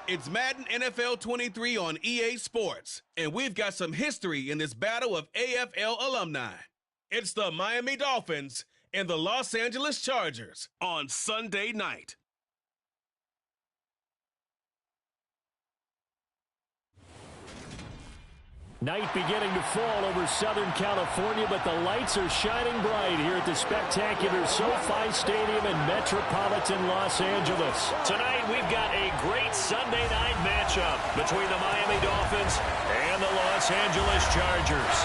It's Madden NFL 23 on EA Sports, and we've got some history in this battle of AFL alumni. It's the Miami Dolphins and the Los Angeles Chargers on Sunday night. Night beginning to fall over Southern California, but the lights are shining bright here at the spectacular SoFi Stadium in metropolitan Los Angeles. Tonight, we've got a great Sunday night matchup between the Miami Dolphins and the Los Angeles Chargers.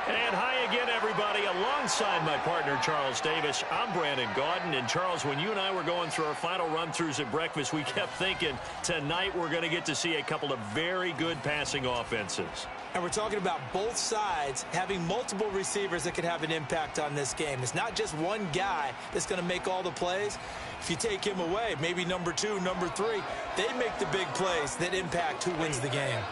And hi again, everybody. Alongside my partner, Charles Davis, I'm Brandon Gaudin. And, Charles, when you and I were going through our final run-throughs at breakfast, we kept thinking tonight we're going to get to see a couple of very good passing offenses. And we're talking about both sides having multiple receivers that could have an impact on this game. It's not just one guy that's going to make all the plays. If you take him away, maybe number 2, number 3, they make the big plays that impact who wins the game.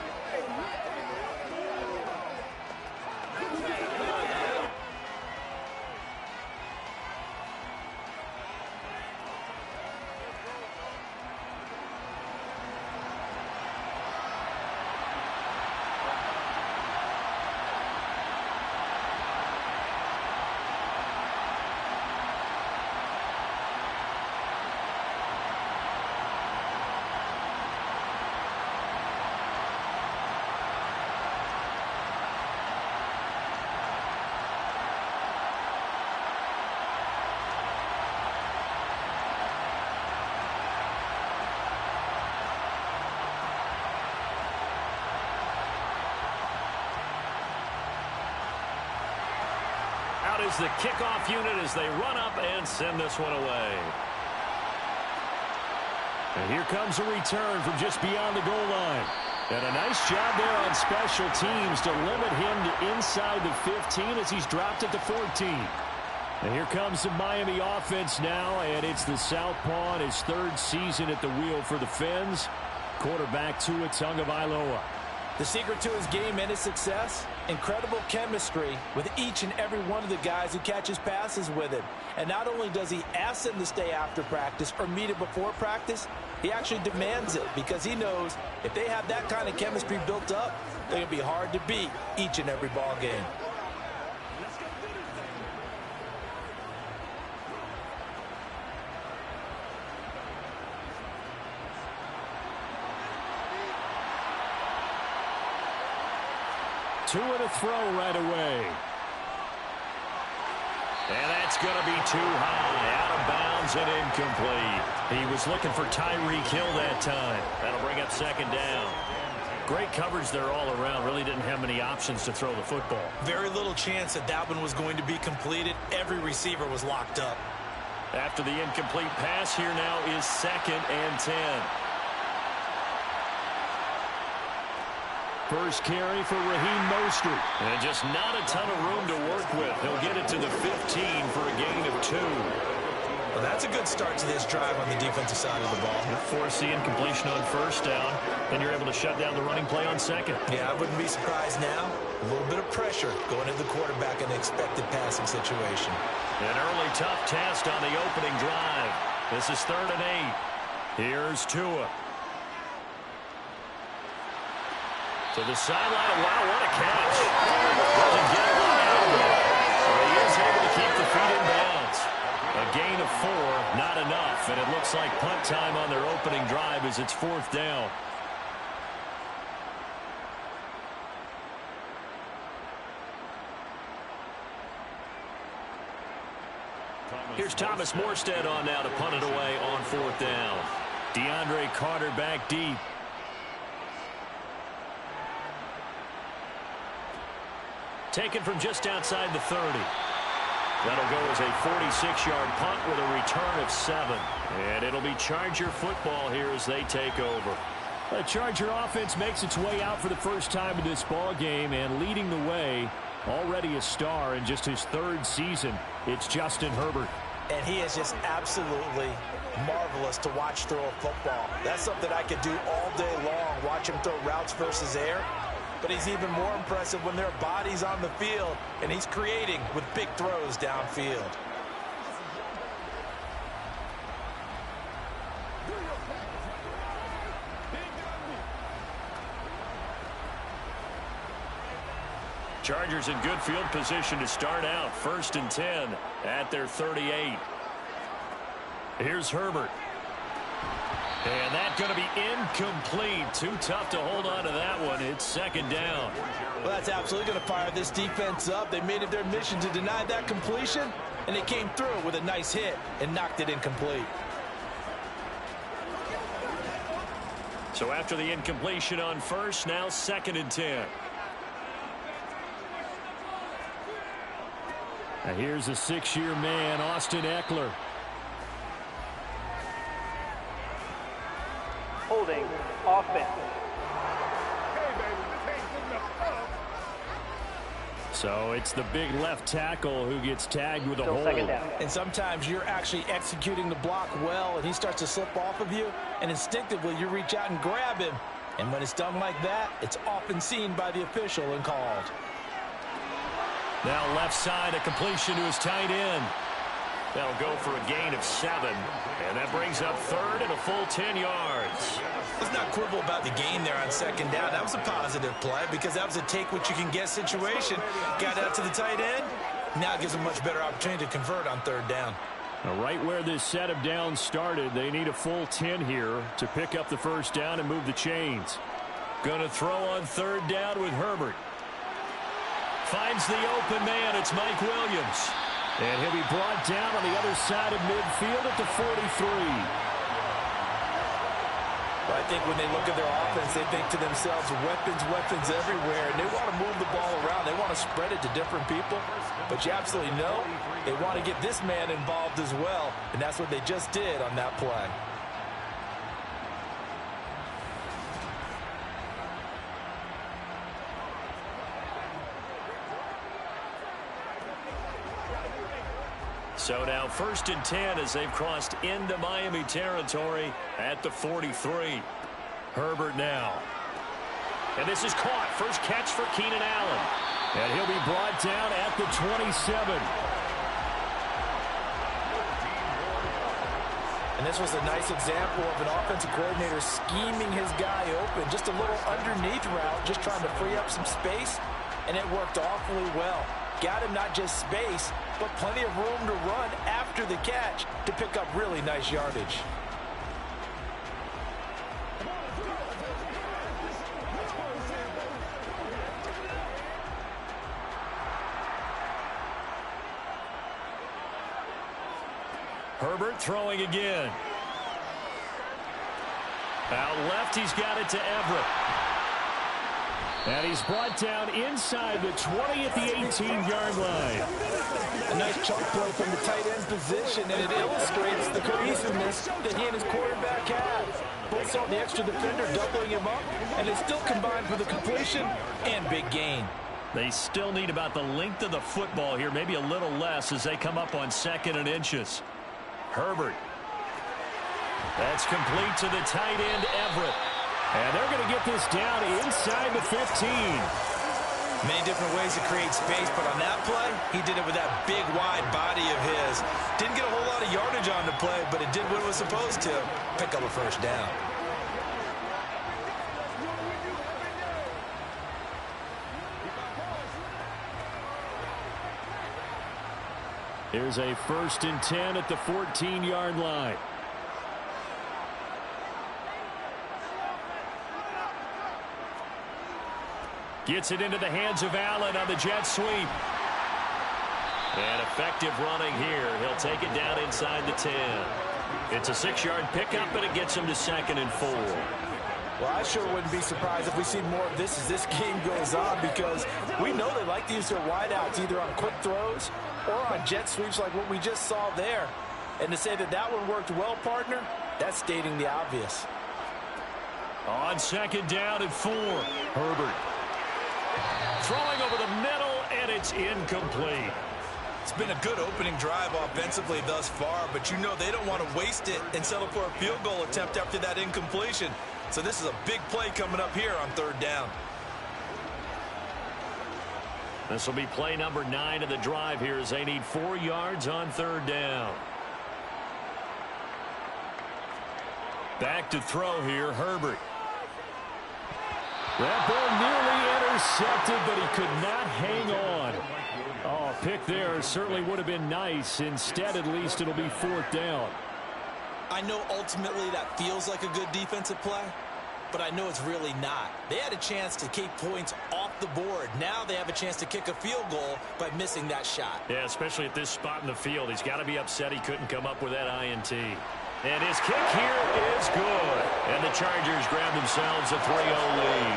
Out is the kickoff unit as they run up and send this one away. And here comes a return from just beyond the goal line. And a nice job there on special teams to limit him to inside the 15 as he's dropped at the 14. And here comes the Miami offense now, and it's the southpaw in his 3rd season at the wheel for the Fins. Quarterback Tua Tagovailoa. The secret to his game and his success, incredible chemistry with each and every one of the guys who catches passes with him. And not only does he ask them to stay after practice or meet it before practice, he actually demands it because he knows if they have that kind of chemistry built up, they're going to be hard to beat each and every ball game. Two and a throw right away. And that's going to be too high. Out of bounds and incomplete. He was looking for Tyreek Hill that time. That'll bring up 2nd down. Great coverage there all around. Really didn't have many options to throw the football. Very little chance that that one was going to be completed. Every receiver was locked up. After the incomplete pass, here now is 2nd and 10. First carry for Raheem Mostert. And just not a ton of room to work with. He'll get it to the 15 for a gain of 2. Well, that's a good start to this drive on the defensive side of the ball. You force the incompletion on 1st down, then you're able to shut down the running play on 2nd. Yeah, I wouldn't be surprised now. A little bit of pressure going to the quarterback in an expected passing situation. An early tough test on the opening drive. This is 3rd and 8. Here's Tua. To the sideline. Wow, what a catch. Doesn't get a lot out of it. But he is able to keep the feet in bounds. A gain of 4, not enough. And it looks like punt time on their opening drive as it's 4th down. Here's Thomas Morstead on now to punt it away on 4th down. DeAndre Carter back deep. Taken from just outside the 30. That'll go as a 46-yard punt with a return of 7. And it'll be Charger football here as they take over. The Charger offense makes its way out for the first time in this ball game, and leading the way, already a star in just his 3rd season, it's Justin Herbert. And he is just absolutely marvelous to watch throw a football. That's something I could do all day long, watch him throw routes versus air. but he's even more impressive when there are bodies on the field, and he's creating with big throws downfield. Chargers in good field position to start out. 1st and 10 at their 38. Here's Herbert. And that's going to be incomplete. Too tough to hold on to that one. It's 2nd down. Well, that's absolutely going to fire this defense up. They made it their mission to deny that completion, and they came through with a nice hit and knocked it incomplete. So after the incompletion on 1st, now 2nd and 10. Now here's a 6-year man, Austin Eckler. Holding offense. So it's the big left tackle who gets tagged with a hold. And sometimes you're actually executing the block well, and he starts to slip off of you, and instinctively you reach out and grab him. And when it's done like that, it's often seen by the official and called. Now left side, a completion to his tight end. That'll go for a gain of 7. And that brings up 3rd and a full 10 yards. Let's not quibble about the gain there on 2nd down. That was a positive play because that was a take-what-you-can-get situation. Got out to the tight end. Now it gives them a much better opportunity to convert on 3rd down. Now right where this set of downs started, they need a full 10 here to pick up the 1st down and move the chains. Going to throw on 3rd down with Herbert. Finds the open man. It's Mike Williams. And he'll be brought down on the other side of midfield at the 43. Well, I think when they look at their offense, they think to themselves, weapons everywhere. And they want to move the ball around. They want to spread it to different people. But you absolutely know they want to get this man involved as well. And that's what they just did on that play. So now 1st and 10 as they've crossed into Miami territory at the 43. Herbert now. And this is caught. First catch for Keenan Allen. And he'll be brought down at the 27. And this was a nice example of an offensive coordinator scheming his guy open. Just a little underneath route, just trying to free up some space. And it worked awfully well. Got him not just space, but plenty of room to run after the catch to pick up really nice yardage. Herbert throwing again. Out left, he's got it to Everett. And he's brought down inside the 20 at the 18-yard line. A nice chunk play from the tight end position, and it illustrates the cohesiveness that he and his quarterback have. Both saw the extra defender doubling him up, and they still combined for the completion and big gain. They still need about the length of the football here, maybe a little less as they come up on 2nd and inches. Herbert. That's complete to the tight end, Everett. And they're going to get this down inside the 15. Many different ways to create space, but on that play, he did it with that big, wide body of his. Didn't get a whole lot of yardage on the play, but it did what it was supposed to, pick up a 1st down. Here's a 1st and 10 at the 14-yard line. Gets it into the hands of Allen on the jet sweep. And effective running here. He'll take it down inside the 10. It's a 6-yard pickup, and it gets him to 2nd and 4. Well, I sure wouldn't be surprised if we see more of this as this game goes on, because we know they like to use their wideouts either on quick throws or on jet sweeps like what we just saw there. And to say that that one worked well, partner, that's stating the obvious. On 2nd down and 4, Herbert. Throwing over the middle, and it's incomplete. It's been a good opening drive offensively thus far, but you know they don't want to waste it and settle for a field goal attempt after that incompletion. So this is a big play coming up here on 3rd down. This will be play number 9 of the drive here as they need 4 yards on third down. Back to throw here, Herbert. That ball nearly intercepted, but he could not hang on. Oh, pick there certainly would have been nice. Instead, at least it'll be 4th down. I know ultimately that feels like a good defensive play, but I know it's really not. They had a chance to keep points off the board. Now they have a chance to kick a field goal by missing that shot. Yeah, especially at this spot in the field. He's got to be upset he couldn't come up with that INT. And his kick here is good. And the Chargers grab themselves a 3-0 lead.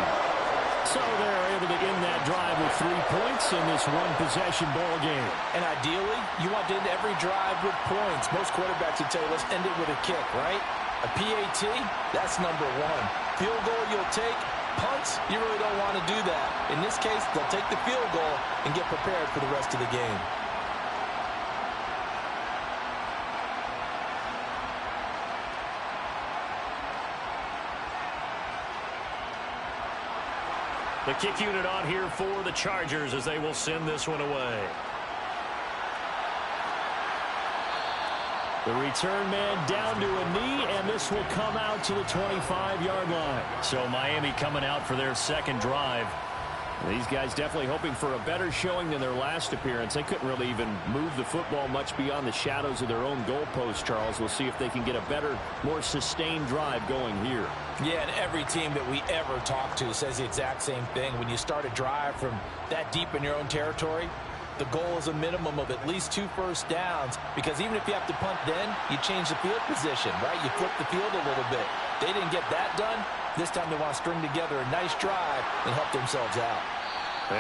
So they're able to end that drive with 3 points in this one-possession ball game. And ideally, you want to end every drive with points. Most quarterbacks would tell you, let's end it with a kick, right? A PAT, that's number 1. Field goal you'll take. Punts, you really don't want to do that. In this case, they'll take the field goal and get prepared for the rest of the game. The kick unit on here for the Chargers as they will send this one away. The return man down to a knee, and this will come out to the 25-yard line. So Miami coming out for their second drive. These guys definitely hoping for a better showing than their last appearance. They couldn't really even move the football much beyond the shadows of their own goalpost, Charles. We'll see if they can get a better, more sustained drive going here. Yeah, and every team that we ever talk to says the exact same thing. When you start a drive from that deep in your own territory, the goal is a minimum of at least 2 first downs, because even if you have to punt then, you change the field position, right? You flip the field a little bit. They didn't get that done. This time they want to string together a nice drive and help themselves out.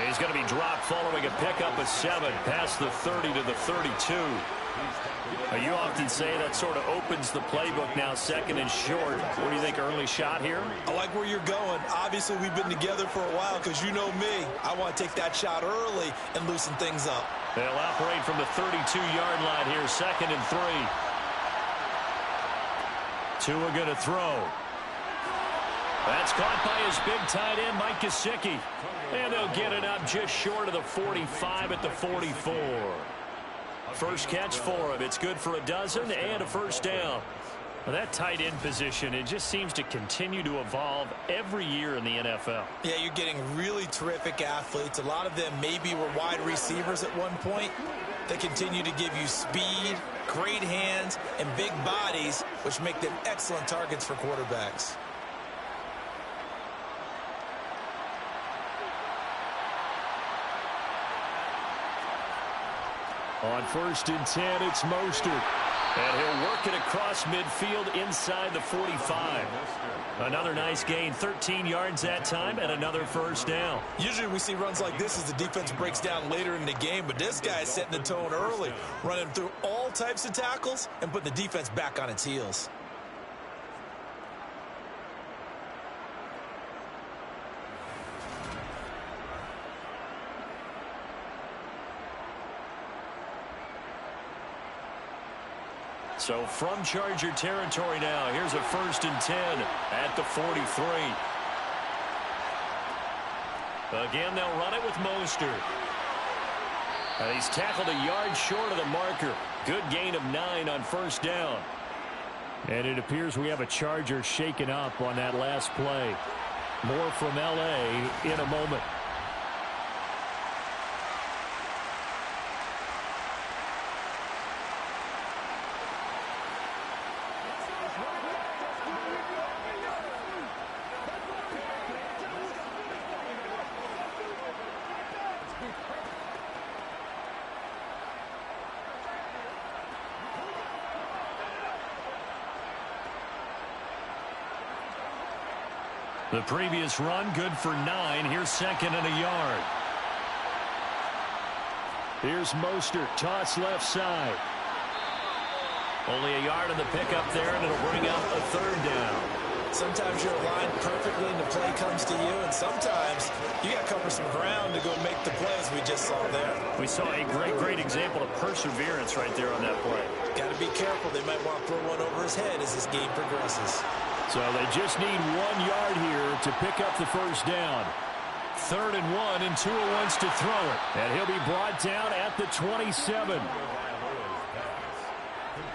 He's going to be dropped following a pickup of 7 past the 30 to the 32. You often say that sort of opens the playbook now, 2nd and short. What do you think, early shot here? I like where you're going. Obviously, we've been together for a while because you know me. I want to take that shot early and loosen things up. They'll operate from the 32-yard line here, 2nd and 3. Tua going to throw. That's caught by his big tight end, Mike Gesicki. And they'll get it up just short of the 45 at the 44. First catch for him. It's good for a dozen and a first down. Well, that tight end position, it just seems to continue to evolve every year in the NFL. Yeah, you're getting really terrific athletes. A lot of them maybe were wide receivers at one point. They continue to give you speed, great hands, and big bodies, which make them excellent targets for quarterbacks. On 1st and 10, it's Mostert. And he'll work it across midfield inside the 45. Another nice gain, 13 yards that time, and another first down. Usually we see runs like this as the defense breaks down later in the game, but this guy is setting the tone early, running through all types of tackles and putting the defense back on its heels. So from Charger territory now, here's a 1st and 10 at the 43. Again, they'll run it with Mostert. He's tackled a yard short of the marker. Good gain of 9 on first down. And it appears we have a Charger shaken up on that last play. More from L.A. in a moment. The previous run, good for 9. Here's 2nd and a yard. Here's Mostert, toss left side. Only a yard on the pickup there, and it'll bring up a 3rd down. Sometimes you're aligned perfectly and the play comes to you, and sometimes you got to cover some ground to go make the plays we just saw there. We saw a great example of perseverance right there on that play. Got to be careful. They might want to throw one over his head as this game progresses. So they just need 1 yard here to pick up the first down. 3rd and 1, and Tua wants to throw it. And he'll be brought down at the 27.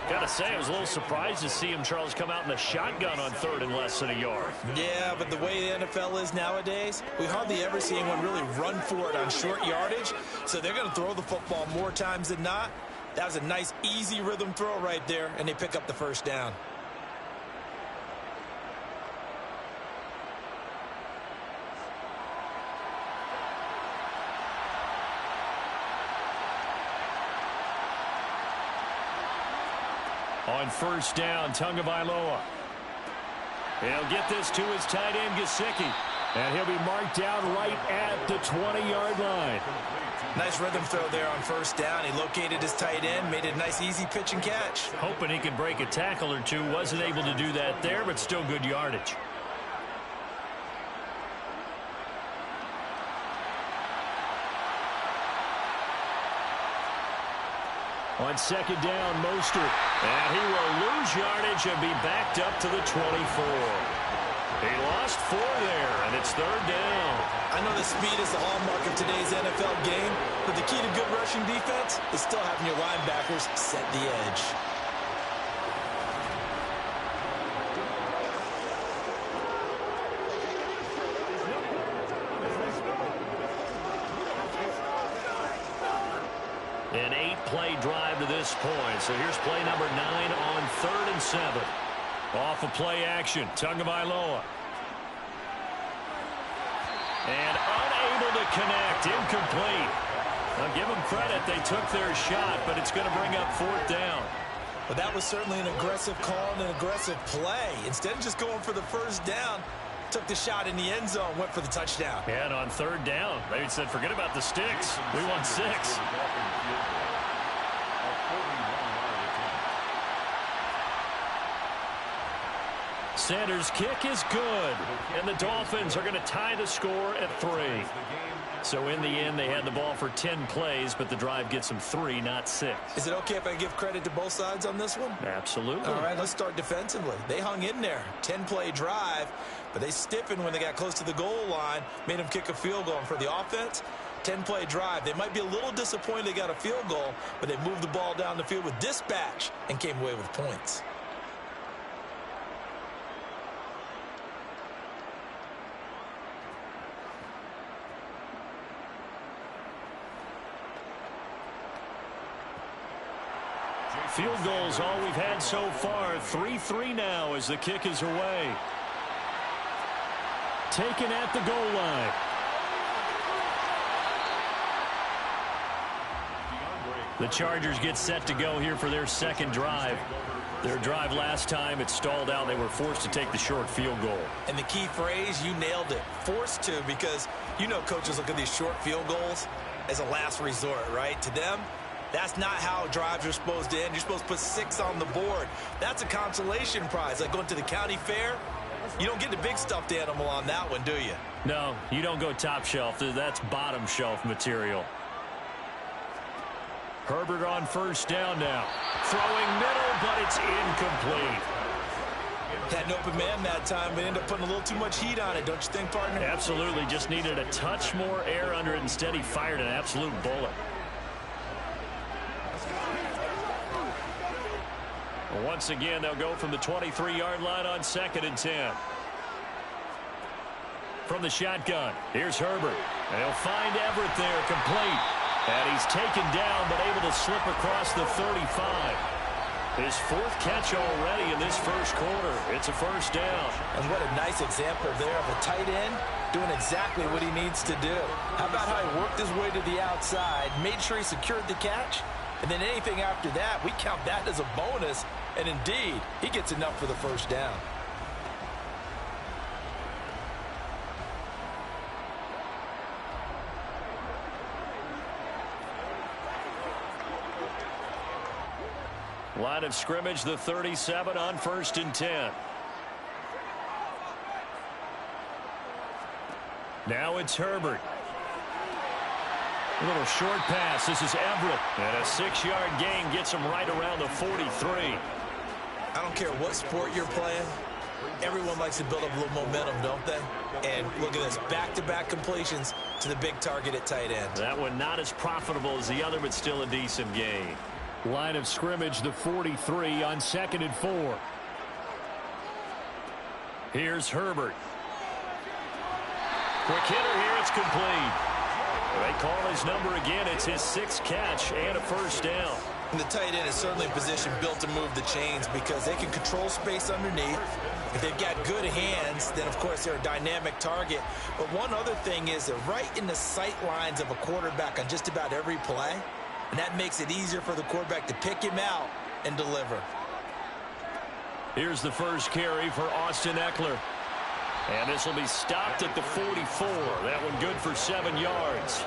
Got to say, I was a little surprised to see him, Charles, come out in the shotgun on 3rd and less than a yard. Yeah, but the way the NFL is nowadays, we hardly ever see anyone really run for it on short yardage. So they're going to throw the football more times than not. That was a nice, easy rhythm throw right there, and they pick up the first down. On 1st down, Tagovailoa. He'll get this to his tight end, Gesicki. And he'll be marked down right at the 20-yard line. Nice rhythm throw there on 1st down. He located his tight end, made it a nice, easy pitch and catch. Hoping he could break a tackle or two. Wasn't able to do that there, but still good yardage. On 2nd down, Mostert. And he will lose yardage and be backed up to the 24. He lost 4 there, and it's 3rd down. I know the speed is the hallmark of today's NFL game, but the key to good rushing defense is still having your linebackers set the edge. An 8-play drive to this point. So here's play number 9 on 3rd and 7. Off of play action, Tagovailoa. And unable to connect, incomplete. I'll give them credit, they took their shot, but it's going to bring up 4th down. But that was certainly an aggressive call and an aggressive play. Instead of just going for the first down, took the shot in the end zone, went for the touchdown. And on 3rd down, they said, forget about the sticks. We want 6. Sanders' kick is good, and the Dolphins are going to tie the score at 3. So in the end, they had the ball for 10 plays, but the drive gets them 3, not 6. Is it okay if I give credit to both sides on this one? Absolutely. All right, let's start defensively. They hung in there, 10-play drive, but they stiffened when they got close to the goal line, made them kick a field goal. And for the offense, 10-play drive. They might be a little disappointed they got a field goal, but they moved the ball down the field with dispatch and came away with points. Field goals all we've had so far. 3-3 now as the kick is away. Taken at the goal line. The Chargers get set to go here for their second drive. Their drive last time, it stalled out. They were forced to take the short field goal. And the key phrase, you nailed it. Forced to, because you know coaches look at these short field goals as a last resort, right? To them, that's not how drives are supposed to end. You're supposed to put 6 on the board. That's a consolation prize. Like going to the county fair, you don't get the big stuffed animal on that one, do you? No, you don't go top shelf. That's bottom shelf material. Herbert on 1st down now. Throwing middle, but it's incomplete. Had an open man that time, but ended up putting a little too much heat on it, don't you think, partner? Absolutely. Just needed a touch more air under it. Instead, he fired an absolute bullet. Once again, they'll go from the 23-yard line on 2nd and 10. From the shotgun, here's Herbert. And he'll find Everett there, complete. And he's taken down, but able to slip across the 35. His 4th catch already in this first quarter. It's a 1st down. And what a nice example there of a tight end doing exactly what he needs to do. How about how he worked his way to the outside, made sure he secured the catch, and then anything after that, we count that as a bonus. And indeed, he gets enough for the 1st down. Line of scrimmage, the 37 on 1st and 10. Now it's Herbert. A little short pass. This is Everett. And a 6-yard gain gets him right around the 43. I don't care what sport you're playing. Everyone likes to build up a little momentum, don't they? And look at this, back-to-back completions to the big target at tight end. That one not as profitable as the other, but still a decent gain. Line of scrimmage, the 43 on 2nd and 4. Here's Herbert. Quick hitter here, it's complete. They call his number again. It's his 6th catch and a first down. And the tight end is certainly a position built to move the chains because they can control space underneath. If they've got good hands, then, of course, they're a dynamic target. But one other thing is they're right in the sight lines of a quarterback on just about every play. And that makes it easier for the quarterback to pick him out and deliver. Here's the first carry for Austin Eckler. And this will be stopped at the 44. That one good for 7 yards.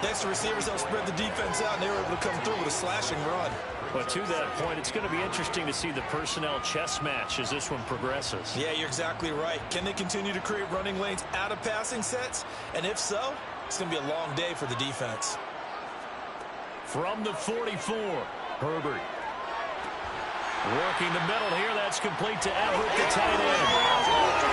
Next, the receivers help spread the defense out, and they were able to come through with a slashing run. But to that point, it's going to be interesting to see the personnel chess match as this one progresses. Yeah, you're exactly right. Can they continue to create running lanes out of passing sets? And if so, it's going to be a long day for the defense. From the 44, Herbert. Working the middle here, that's complete to Everett, the tight end.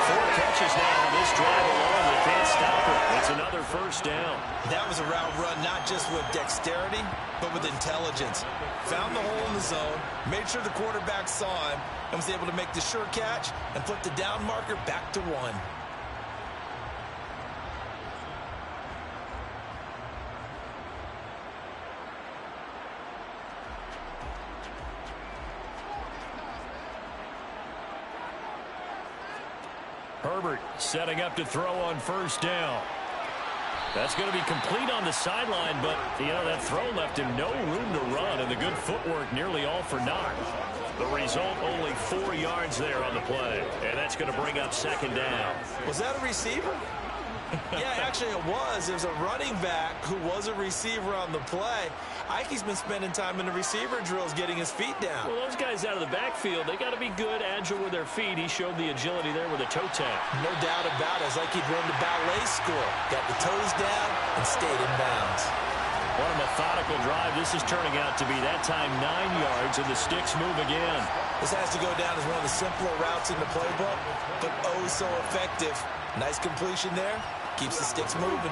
4 catches now on this drive alone. They can't stop it. It's another first down. That was a route run, not just with dexterity, but with intelligence. Found the hole in the zone, made sure the quarterback saw him, and was able to make the sure catch and flip the down marker back to 1. Herbert setting up to throw on first down. That's going to be complete on the sideline, but, that throw left him no room to run, and the good footwork nearly all for naught. The result, only 4 yards there on the play, and that's going to bring up 2nd down. Was that a receiver? Yeah, actually it was. There's a running back who was a receiver on the play. Ike's been spending time in the receiver drills getting his feet down. Well, those guys out of the backfield, they got to be good, agile with their feet. He showed the agility there with a toe tap. No doubt about it. It's like he'd run the ballet school. Got the toes down and stayed in bounds. What a methodical drive. This is turning out to be that time 9 yards, and the sticks move again. This has to go down as one of the simpler routes in the playbook, but oh so effective. Nice completion there. Keeps the sticks moving.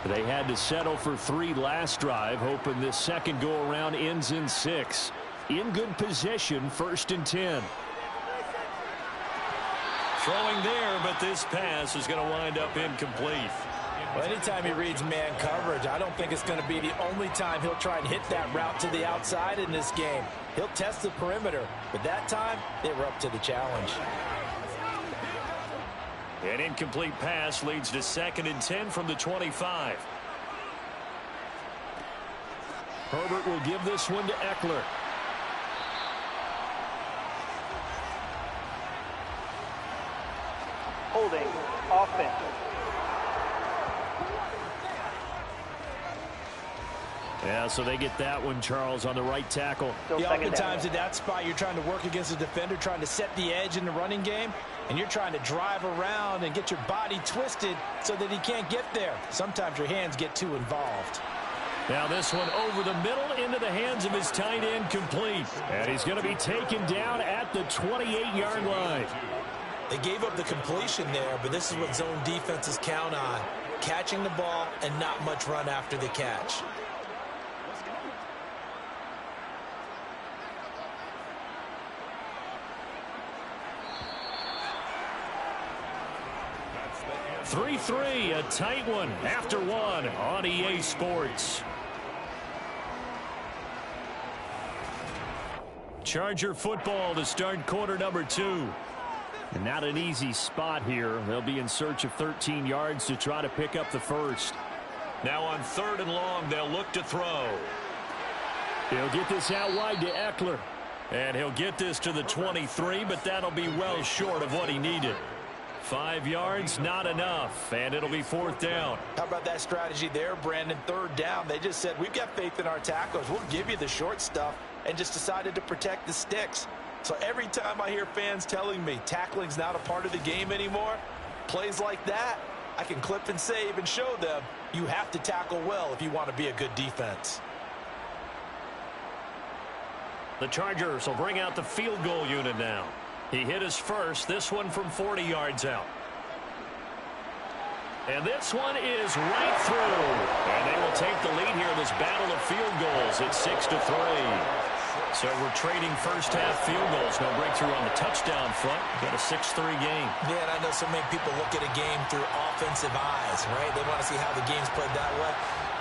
They had to settle for 3 last drive, hoping this second go-around ends in 6. In good position, 1st and 10. Throwing there, but this pass is going to wind up incomplete. Well, anytime he reads man coverage, I don't think it's going to be the only time he'll try and hit that route to the outside in this game. He'll test the perimeter, but that time, they were up to the challenge. An incomplete pass leads to 2nd and 10 from the 25. Herbert will give this one to Eckler. Holding offense. Yeah, so they get that one, Charles, on the right tackle. Yeah, oftentimes at that spot, you're trying to work against a defender, trying to set the edge in the running game, and you're trying to drive around and get your body twisted so that he can't get there. Sometimes your hands get too involved. Now this one over the middle into the hands of his tight end, complete. And he's going to be taken down at the 28-yard line. They gave up the completion there, but this is what zone defenses count on. Catching the ball and not much run after the catch. Three, a tight one after one on EA Sports. Charger football to start quarter number 2. And not an easy spot here. They'll be in search of 13 yards to try to pick up the first. Now on 3rd and long, they'll look to throw. He'll get this out wide to Eckler. And he'll get this to the 23, but that'll be well short of what he needed. 5 yards, not enough, and it'll be 4th down. How about that strategy there, Brandon? 3rd down. They just said, we've got faith in our tackles. We'll give you the short stuff, and just decided to protect the sticks. So every time I hear fans telling me tackling's not a part of the game anymore, Plays like that, I can clip and save and show them you have to tackle well if you want to be a good defense. The Chargers will bring out the field goal unit now. He hit his first, this one from 40 yards out. And this one is right through. And they will take the lead here in this battle of field goals. It's 6-3. So we're trading first half field goals. No breakthrough on the touchdown front. Got a 6-3 game. Yeah, and I know so many people look at a game through offensive eyes, right? They want to see how the game's played that way.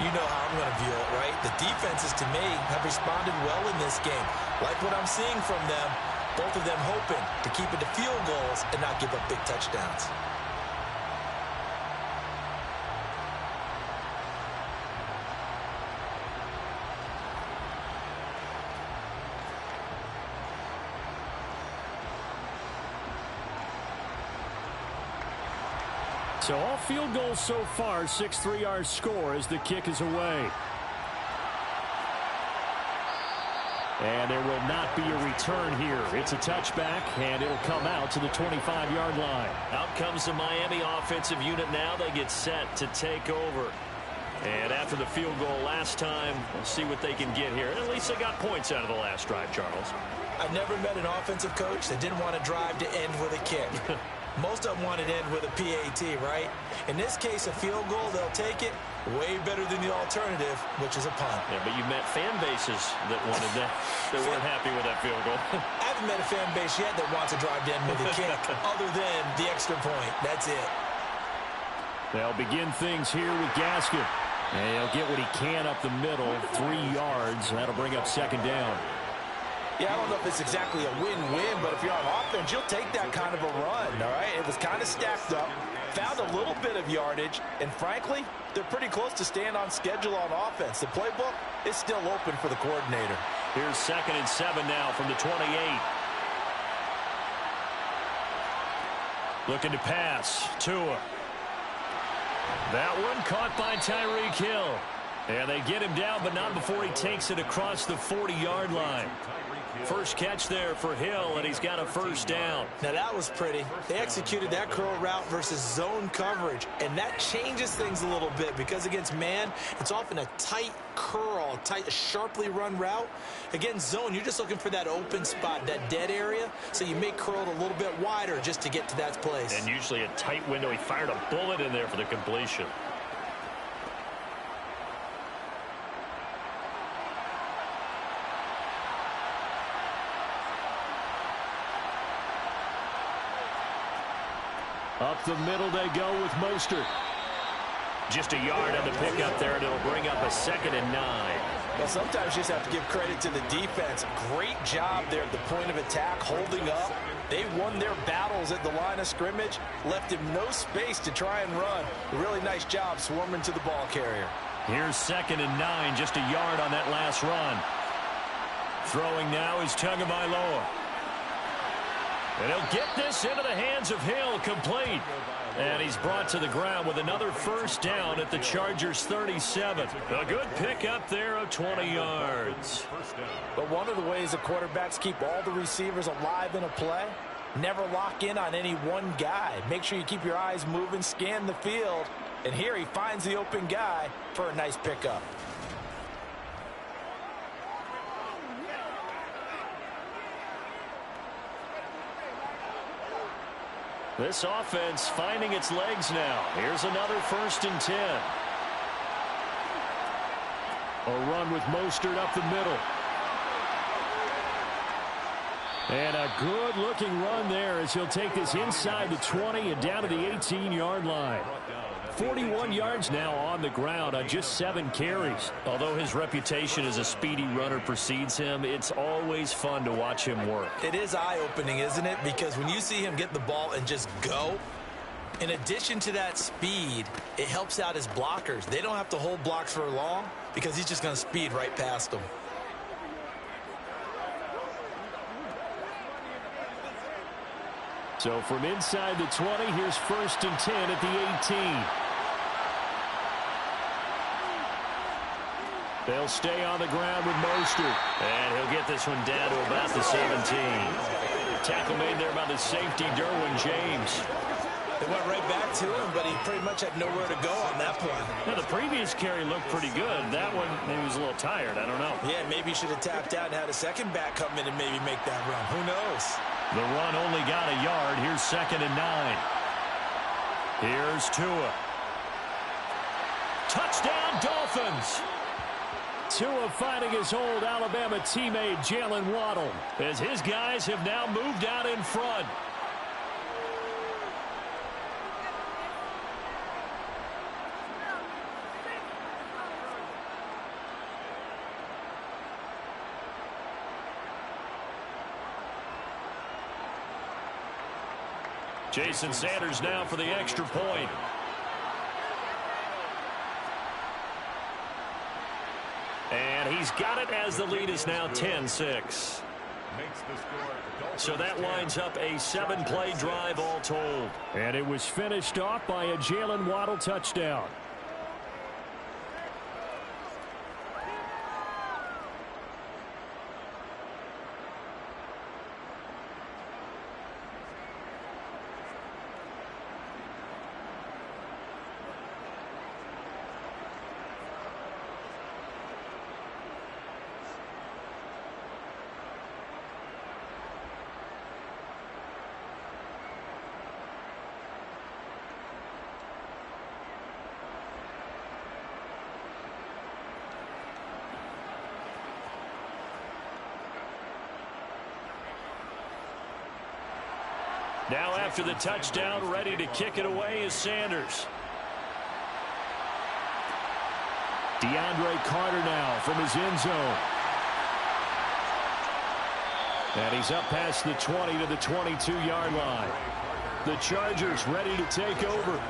You know how I'm going to view it, right? The defenses, to me, have responded well in this game. Like what I'm seeing from them, both of them hoping to keep it to field goals and not give up big touchdowns. So all field goals so far, 6-3 our score as the kick is away. And there will not be a return here. It's a touchback, and it'll come out to the 25-yard line. Out comes the Miami offensive unit now. They get set to take over. And after the field goal last time, we'll see what they can get here. At least they got points out of the last drive, Charles. I've never met an offensive coach that didn't want to drive to end with a kick. Most of them want it end with a PAT, right? In this case, a field goal, they'll take it. Way better than the alternative, which is a punt. Yeah, but you've met fan bases that wanted that. They weren't happy with that field goal. I haven't met a fan base yet that wants to drive to end with a kick, other than the extra point. That's it. They'll begin things here with Gaskin. And he'll get what he can up the middle, 3 yards. That'll bring up second down. Yeah, I don't know if it's exactly a win-win, but if you're on offense, you'll take that kind of a run, all right? It was kind of stacked up, found a little bit of yardage, and frankly, they're pretty close to staying on schedule on offense. The playbook is still open for the coordinator. Here's 2nd and 7 now from the 28. Looking to pass. Tua. That one caught by Tyreek Hill. And they get him down, but not before he takes it across the 40-yard line. First catch there for Hill, and he's got a first down. Now, that was pretty. They executed that curl route versus zone coverage, and that changes things a little bit because against man, it's often a tight curl, tight, sharply run route. Against zone, you're just looking for that open spot, that dead area, so you may curl it a little bit wider just to get to that place. And usually a tight window. He fired a bullet in there for the completion. Up the middle they go with Mostert. Just a yard on the pickup there, and it'll bring up a 2nd and 9. Well, sometimes you just have to give credit to the defense. Great job there at the point of attack, holding up. They won their battles at the line of scrimmage, left him no space to try and run. A really nice job swarming to the ball carrier. Here's 2nd and 9, just a yard on that last run. Throwing now is Tagovailoa. And he'll get this into the hands of Hill, complete. And he's brought to the ground with another first down at the Chargers' 37. A good pickup there of 20 yards. But one of the ways the quarterbacks keep all the receivers alive in a play, never lock in on any one guy. Make sure you keep your eyes moving, scan the field. And here he finds the open guy for a nice pickup. This offense finding its legs now. Here's another 1st and 10. A run with Mostert up the middle. And a good-looking run there as he'll take this inside the 20 and down to the 18-yard line. 41 yards now on the ground on just 7 carries. Although his reputation as a speedy runner precedes him, it's always fun to watch him work. It is eye-opening, isn't it? Because when you see him get the ball and just go, in addition to that speed, it helps out his blockers. They don't have to hold blocks for long because he's just going to speed right past them. So from inside the 20, here's 1st and 10 at the 18. They'll stay on the ground with Mostert. And he'll get this one down to about the 17. Tackle made there by the safety, Derwin James. They went right back to him, but he pretty much had nowhere to go on that play. Now, the previous carry looked pretty good. That one, maybe he was a little tired. I don't know. Yeah, maybe he should have tapped out and had a second back come in and maybe make that run. Who knows? The run only got a yard. Here's 2nd and 9. Here's Tua. Touchdown, Dolphins. Tua finding his old Alabama teammate Jalen Waddle as his guys have now moved out in front. Jason Sanders now for the extra point. And he's got it as the lead is now 10-6. So that winds up a 7-play drive all told. And it was finished off by a Jalen Waddle touchdown. Now after the touchdown, ready to kick it away is Sanders. DeAndre Carter now from his end zone. And he's up past the 20 to the 22-yard line. The Chargers ready to take over.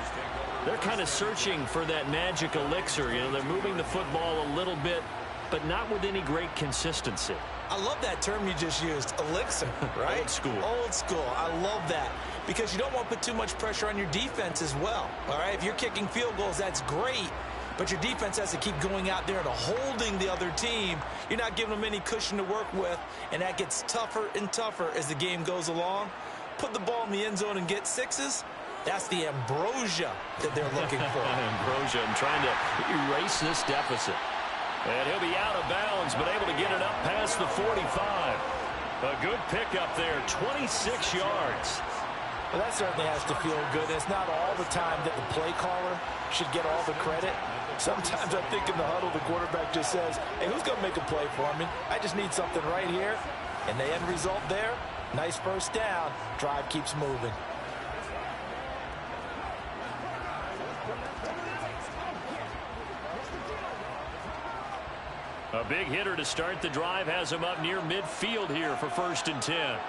They're kind of searching for that magic elixir. You know, they're moving the football a little bit, but not with any great consistency. I love that term you just used, elixir, right? Old school. Old school. I love that because you don't want to put too much pressure on your defense as well, all right? If you're kicking field goals, that's great, but your defense has to keep going out there and holding the other team. You're not giving them any cushion to work with, and that gets tougher and tougher as the game goes along. Put the ball in the end zone and get sixes. That's the ambrosia that they're looking for. Ambrosia, and trying to erase this deficit. And he'll be out of bounds, but able to get it up past the 45. A good pickup there, 26 yards. Well, that certainly has to feel good. It's not all the time that the play caller should get all the credit. Sometimes I think in the huddle, the quarterback just says, hey, who's going to make a play for me? I just need something right here. And the end result there, nice first down. Drive keeps moving. A big hitter to start the drive has him up near midfield here for 1st and 10.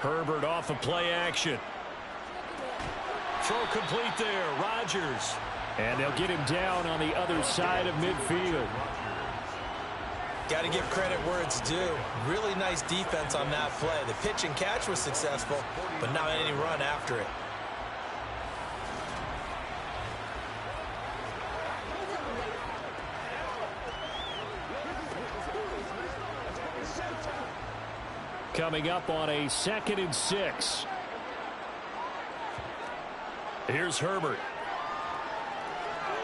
Herbert off of play action. Throw complete there, Rodgers. And they'll get him down on the other side of midfield. Got to give credit where it's due. Really nice defense on that play. The pitch and catch was successful, but not any run after it. Coming up on a 2nd and 6. Here's Herbert.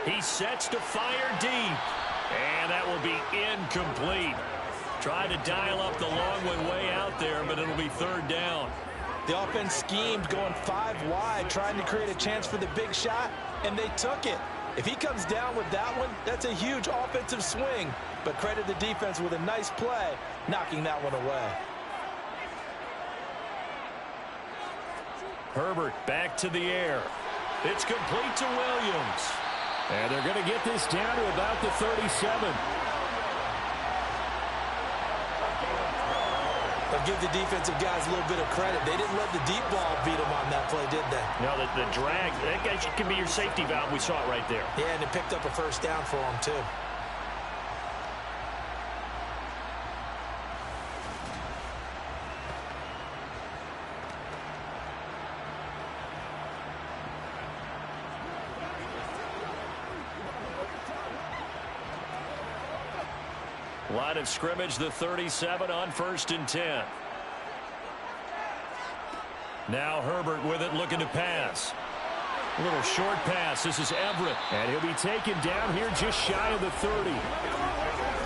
He sets to fire deep. And that will be incomplete. Try to dial up the long one way out there, but it'll be 3rd down. The offense schemed going 5 wide, trying to create a chance for the big shot, and they took it. If he comes down with that one, that's a huge offensive swing. But credit the defense with a nice play, knocking that one away. Herbert back to the air. It's complete to Williams. And they're going to get this down to about the 37. But give the defensive guys a little bit of credit. They didn't let the deep ball beat them on that play, did they? No, the drag, that guy can be your safety valve. We saw it right there. Yeah, and it picked up a 1st down for them, too. Line of scrimmage, the 37 on 1st and 10. Now Herbert with it, looking to pass. A little short pass. This is Everett. And he'll be taken down here just shy of the 30.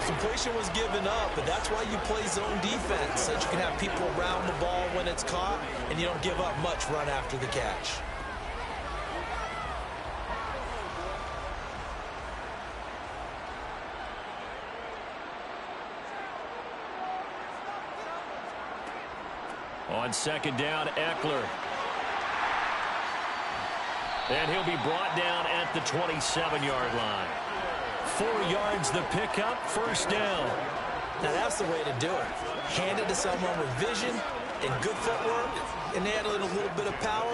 Completion was given up, but that's why you play zone defense, so that you can have people around the ball when it's caught, and you don't give up much run after the catch. On second down, Eckler. And he'll be brought down at the 27-yard line. 4 yards the pickup, first down. Now that's the way to do it. Hand it to someone with vision and good footwork, and add a little bit of power,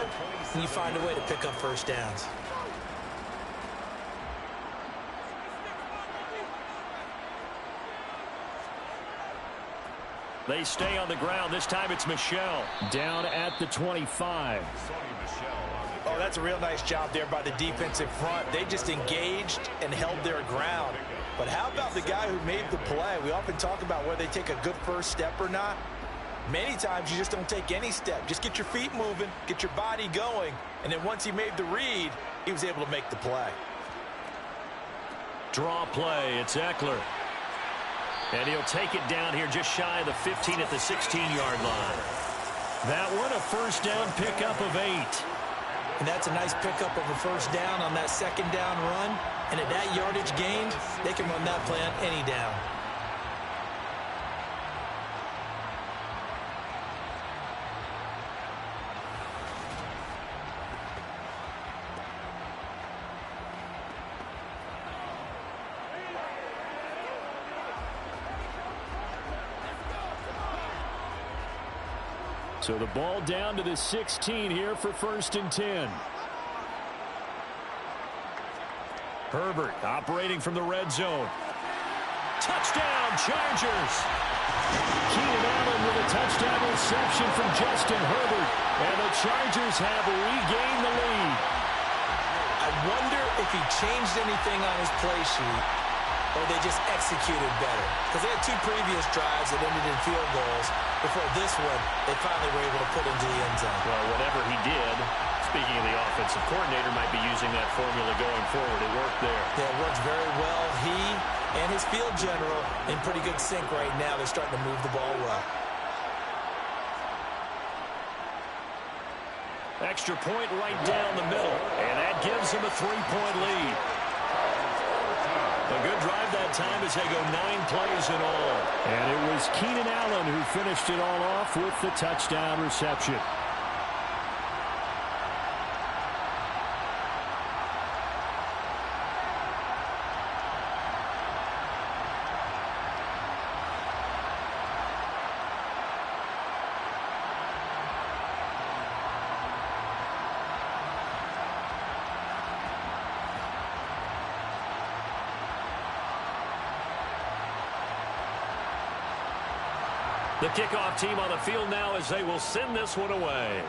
and you find a way to pick up first downs. They stay on the ground. This time it's Michel down at the 25. Oh, that's a real nice job there by the defensive front. They just engaged and held their ground. But how about the guy who made the play? We often talk about whether they take a good first step or not. Many times you just don't take any step. Just get your feet moving, get your body going, and then once he made the read, he was able to make the play. Draw play, it's Eckler. And he'll take it down here just shy of the 15 at the 16-yard line. That one, a first down pickup of 8. And that's a nice pickup of a first down on that second down run. And at that yardage gained, they can run that play on any down. So the ball down to the 16 here for first and 10. Herbert operating from the red zone. Touchdown, Chargers. Keenan Allen with a touchdown reception from Justin Herbert. And the Chargers have regained the lead. I wonder if he changed anything on his play sheet, or they just executed better. Because they had 2 previous drives that ended in field goals. Before this one, they finally were able to put into the end zone. Well, whatever he did, speaking of the offensive coordinator, might be using that formula going forward. It worked there. Yeah, it works very well. He and his field general in pretty good sync right now. They're starting to move the ball well. Extra point right down the middle, and that gives them a 3-point lead. A good drive that time as they go 9 plays in all. And it was Keenan Allen who finished it all off with the touchdown reception. The kickoff team on the field now as they will send this one away.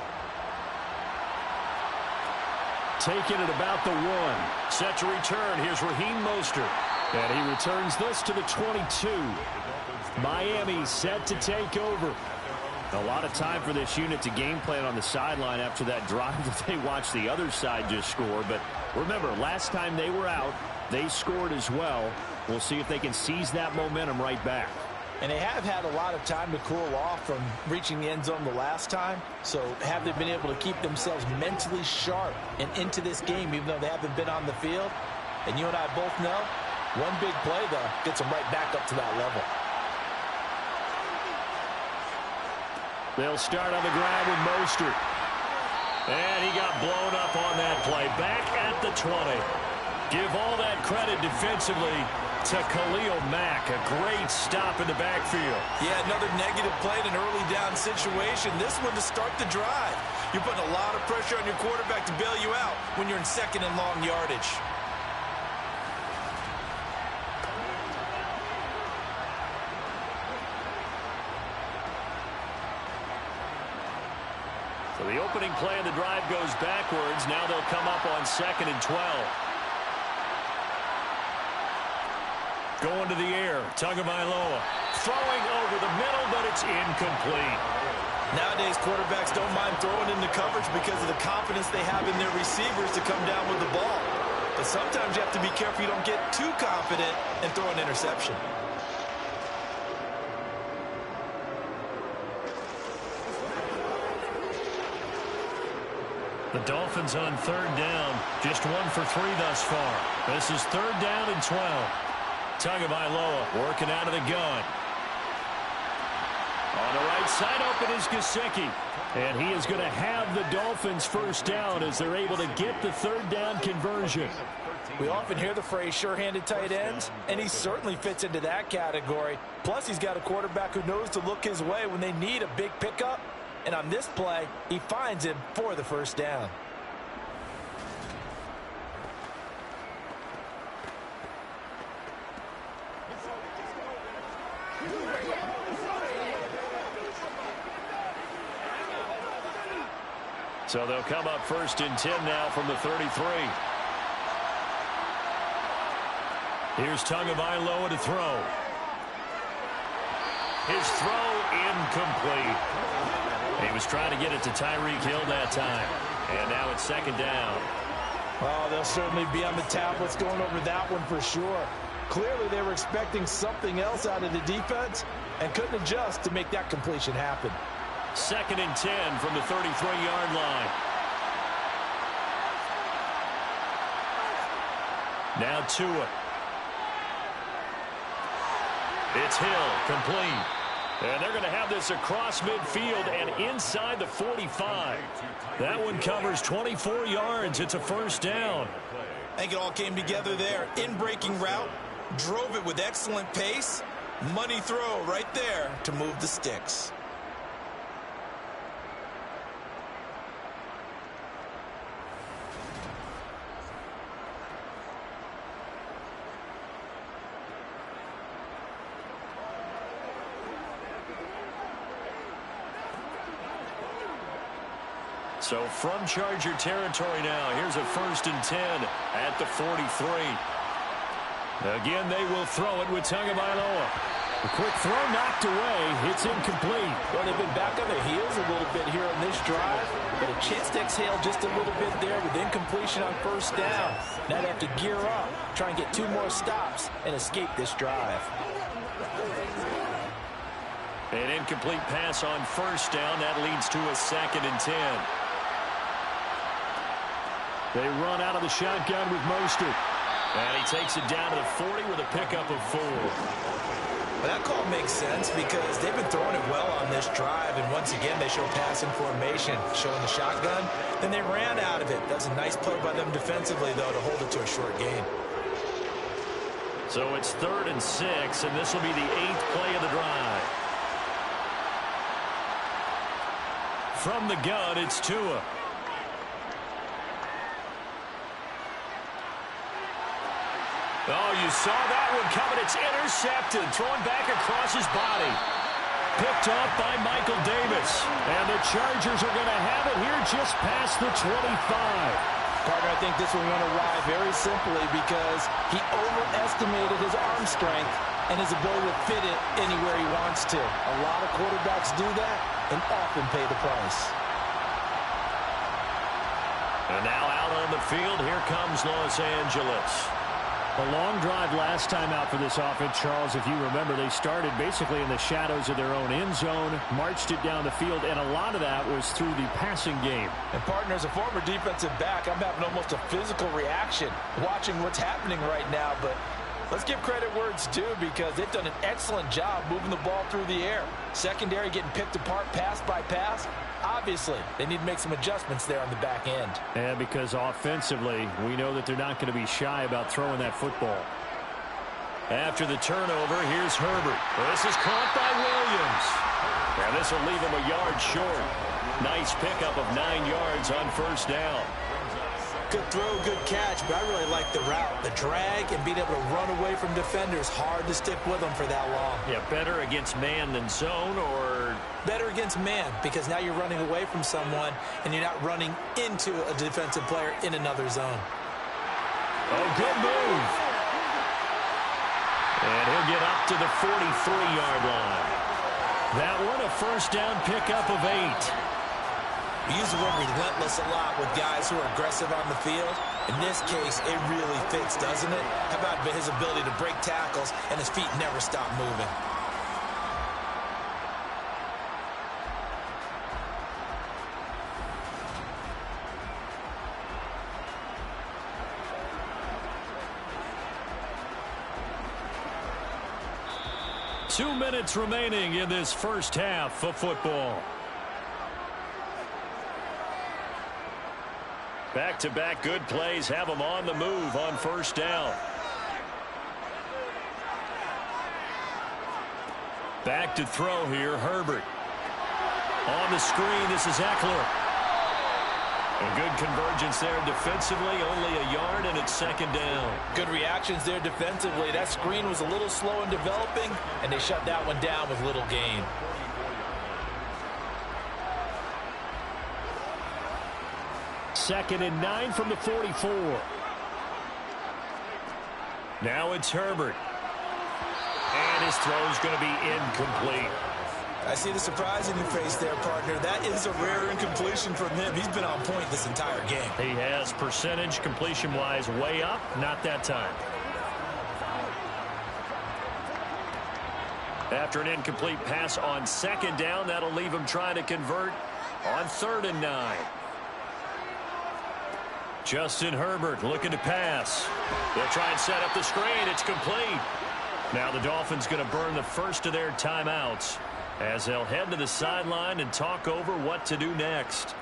Taking it about the 1. Set to return. Here's Raheem Mostert. And he returns this to the 22. Miami set to take over. A lot of time for this unit to game plan on the sideline after that drive that they watched the other side just score. But remember, last time they were out, they scored as well. We'll see if they can seize that momentum right back. And they have had a lot of time to cool off from reaching the end zone the last time. So have they been able to keep themselves mentally sharp and into this game, even though they haven't been on the field? And you and I both know, one big play, though, gets them right back up to that level. They'll start on the ground with Mostert. And he got blown up on that play. Back at the 20. Give all that credit defensively to Khalil Mack. A great stop in the backfield. Yeah, another negative play in an early down situation. This one to start the drive. You're putting a lot of pressure on your quarterback to bail you out when you're in second and long yardage. So the opening play of the drive goes backwards. Now they'll come up on second and 12. Going to the air, Tagovailoa. Throwing over the middle, but it's incomplete. Nowadays, quarterbacks don't mind throwing into coverage because of the confidence they have in their receivers to come down with the ball. But sometimes you have to be careful you don't get too confident and throw an interception. The Dolphins on third down, just 1 for 3 thus far. This is third down and 12. Tagovailoa working out of the gun. On the right side, open is Gesicki. And he is going to have the Dolphins first down as they're able to get the third down conversion. We often hear the phrase sure-handed tight ends, and he certainly fits into that category. Plus, he's got a quarterback who knows to look his way when they need a big pickup. And on this play, he finds him for the first down. So they'll come up first and 10 now from the 33. Here's Tagovailoa to throw. His throw incomplete. He was trying to get it to Tyreek Hill that time. And now it's second down. Oh, they'll certainly be on the tablets going over that one for sure. Clearly, they were expecting something else out of the defense and couldn't adjust to make that completion happen. Second and 10 from the 33-yard line. Now Tua. It's Hill, complete. And they're going to have this across midfield and inside the 45. That one covers 24 yards. It's a first down. I think it all came together there. In-breaking route, drove it with excellent pace. Money throw right there to move the sticks. So from Charger territory now, here's a first and 10 at the 43. Again, they will throw it with Tagovailoa. A quick throw knocked away. It's incomplete. Well, they've been back on their heels a little bit here on this drive, but a chance to exhale just a little bit there with incompletion on first down. Now they have to gear up, try and get 2 more stops, and escape this drive. An incomplete pass on first down. That leads to a second and 10. They run out of the shotgun with Mostert. And he takes it down to the 40 with a pickup of 4. Well, that call makes sense because they've been throwing it well on this drive. And once again, they show passing formation, showing the shotgun. Then they ran out of it. That's a nice play by them defensively, though, to hold it to a short gain. So it's third and 6, and this will be the 8th play of the drive. From the gun, it's Tua. Oh, you saw that one coming. It's intercepted. Thrown back across his body. Picked off by Michael Davis. And the Chargers are going to have it here just past the 25. Partner, I think this one went awry very simply because he overestimated his arm strength and his ability to fit it anywhere he wants to. A lot of quarterbacks do that and often pay the price. And now out on the field, here comes Los Angeles. A long drive last time out for this offense, Charles. If you remember, they started basically in the shadows of their own end zone, marched it down the field, and a lot of that was through the passing game. And partner, as a former defensive back, I'm having almost a physical reaction watching what's happening right now. But let's give credit where it's due because they've done an excellent job moving the ball through the air. Secondary getting picked apart pass by pass. Obviously, they need to make some adjustments there on the back end. And because offensively, we know that they're not going to be shy about throwing that football. After the turnover, here's Herbert. This is caught by Williams. And this will leave him a yard short. Nice pickup of 9 yards on first down. Good throw, good catch, but I really like the route. The drag and being able to run away from defenders, hard to stick with them for that long. Yeah, better against man than zone, or better against man because now you're running away from someone and you're not running into a defensive player in another zone. Oh, good move. And he'll get up to the 43-yard line. That one a first down pickup of 8. We use the word relentless a lot with guys who are aggressive on the field. In this case, it really fits, doesn't it? How about his ability to break tackles and his feet never stop moving? Two minutes remaining in this first half of football. Back-to-back good plays have them on the move on first down. Back to throw here, Herbert. On the screen, this is Eckler. A good convergence there defensively, only a yard, and it's second down. Good reactions there defensively. That screen was a little slow in developing, and they shut that one down with little gain. Second and 9 from the 44. Now it's Herbert. And his throw's going to be incomplete. I see the surprise in your face there, partner. That is a rare incompletion from him. He's been on point this entire game. He has percentage completion-wise way up. Not that time. After an incomplete pass on second down, that'll leave him trying to convert on 3rd and 9. Justin Herbert looking to pass. They'll try and set up the screen. It's complete. Now the Dolphins going to burn the first of their timeouts as they'll head to the sideline and talk over what to do next.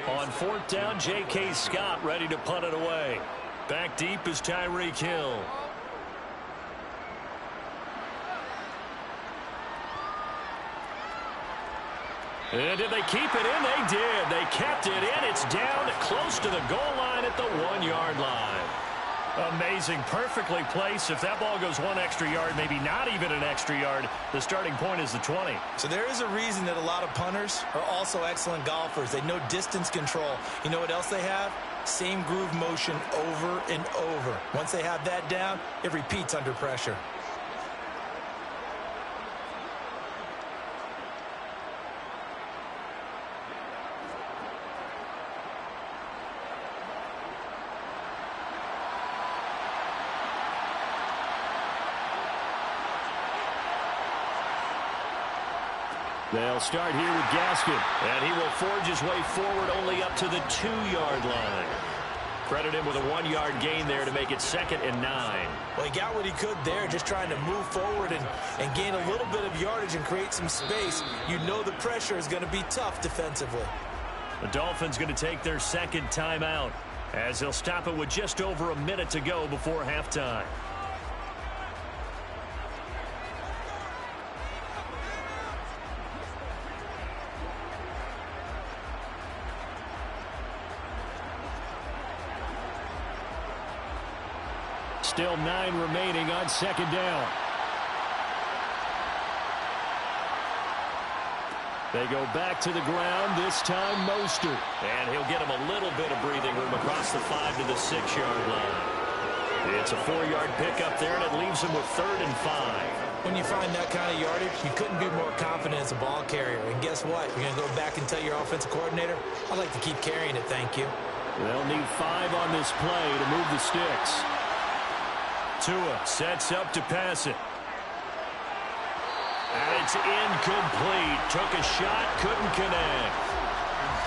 On 4th down, J.K. Scott ready to punt it away. Back deep is Tyreek Hill. And did they keep it in? They did. They kept it in. It's down close to the goal line at the 1-yard line. Amazing. Perfectly placed. If that ball goes 1 extra yard, maybe not even an extra yard, the starting point is the 20. So there is a reason that a lot of punters are also excellent golfers. They know distance control. You know what else they have? Same groove motion over and over. Once they have that down, it repeats under pressure. They'll start here with Gaskin. And he will forge his way forward only up to the 2-yard line. Credit him with a 1-yard gain there to make it 2nd and 9. Well, he got what he could there, just trying to move forward and gain a little bit of yardage and create some space. You know the pressure is going to be tough defensively. The Dolphins going to take their second timeout as they'll stop it with just over a minute to go before halftime. Still 9 remaining on second down. They go back to the ground, this time Mostert. And he'll get him a little bit of breathing room across the 5 to the 6-yard line. It's a 4-yard pickup there, and it leaves him with 3rd and 5. When you find that kind of yardage, you couldn't be more confident as a ball carrier. And guess what? You're going to go back and tell your offensive coordinator, I'd like to keep carrying it, thank you. They'll need 5 on this play to move the sticks. Tua sets up to pass it. And it's incomplete. Took a shot, couldn't connect.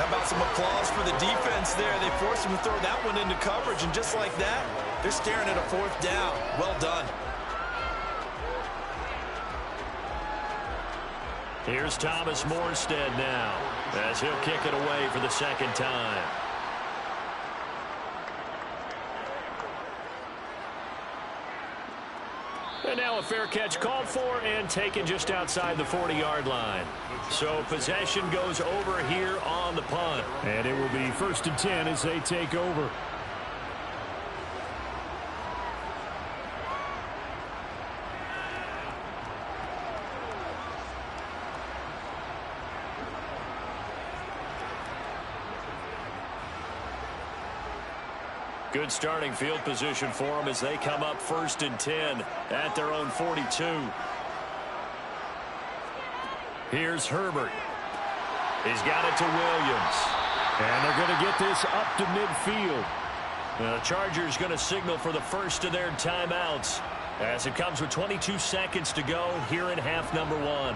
How about some applause for the defense there? They forced him to throw that one into coverage, and just like that, they're staring at a 4th down. Well done. Here's Thomas Morstead now as he'll kick it away for the 2nd time. And now a fair catch called for and taken just outside the 40-yard line. So possession goes over here on the punt. And it will be 1st and 10 as they take over. Good starting field position for them as they come up 1st and 10 at their own 42. Here's Herbert. He's got it to Williams. And they're going to get this up to midfield. The Chargers going to signal for the first of their timeouts as it comes with 22 seconds to go here in half number 1.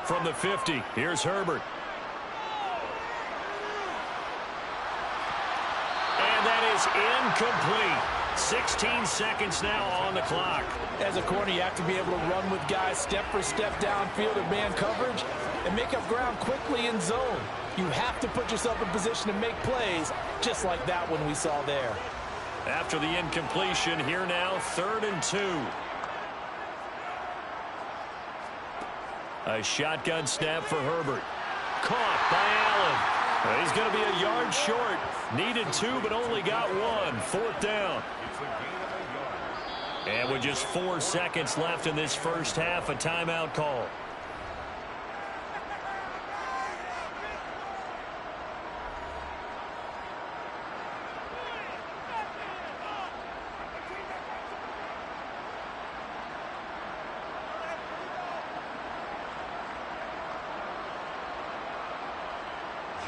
From the 50, here's Herbert. And that is incomplete. 16 seconds now on the clock. As a corner, you have to be able to run with guys step for step downfield in man coverage and make up ground quickly in zone. You have to put yourself in position to make plays, just like that one we saw there. After the incompletion, here now, 3rd and 2. A shotgun snap for Herbert. Caught by Allen. He's going to be a yard short. Needed 2, but only got 1. 4th down. And with just 4 seconds left in this first half, a timeout call.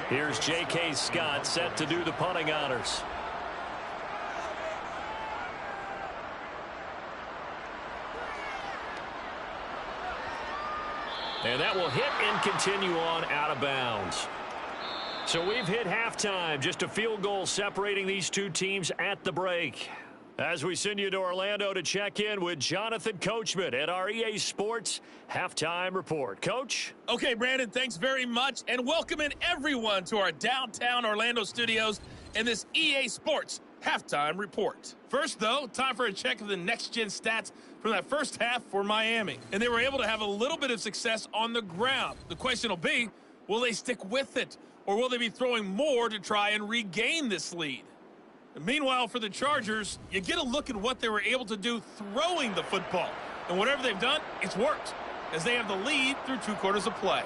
Here's J.K. Scott set to do the punting honors. And that will hit and continue on out of bounds. So we've hit halftime. Just a field goal separating these two teams at the break. As we send you to Orlando to check in with Jonathan Coachman at our EA Sports Halftime Report. Coach? Okay, Brandon, thanks very much, and welcome in everyone to our downtown Orlando studios and this EA Sports Halftime Report. First, though, time for a check of the next-gen stats from that first half for Miami. And they were able to have a little bit of success on the ground. The question will be, will they stick with it, or will they be throwing more to try and regain this lead? Meanwhile, for the Chargers, you get a look at what they were able to do throwing the football. And whatever they've done, it's worked, as they have the lead through 2 quarters of play.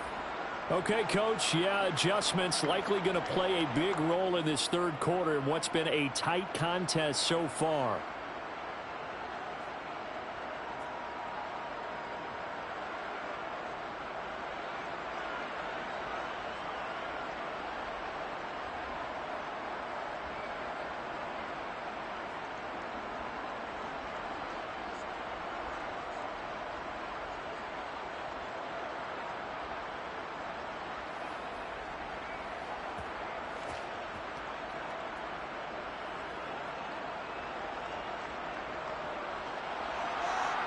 Okay, Coach, yeah, adjustments likely going to play a big role in this 3rd quarter in what's been a tight contest so far.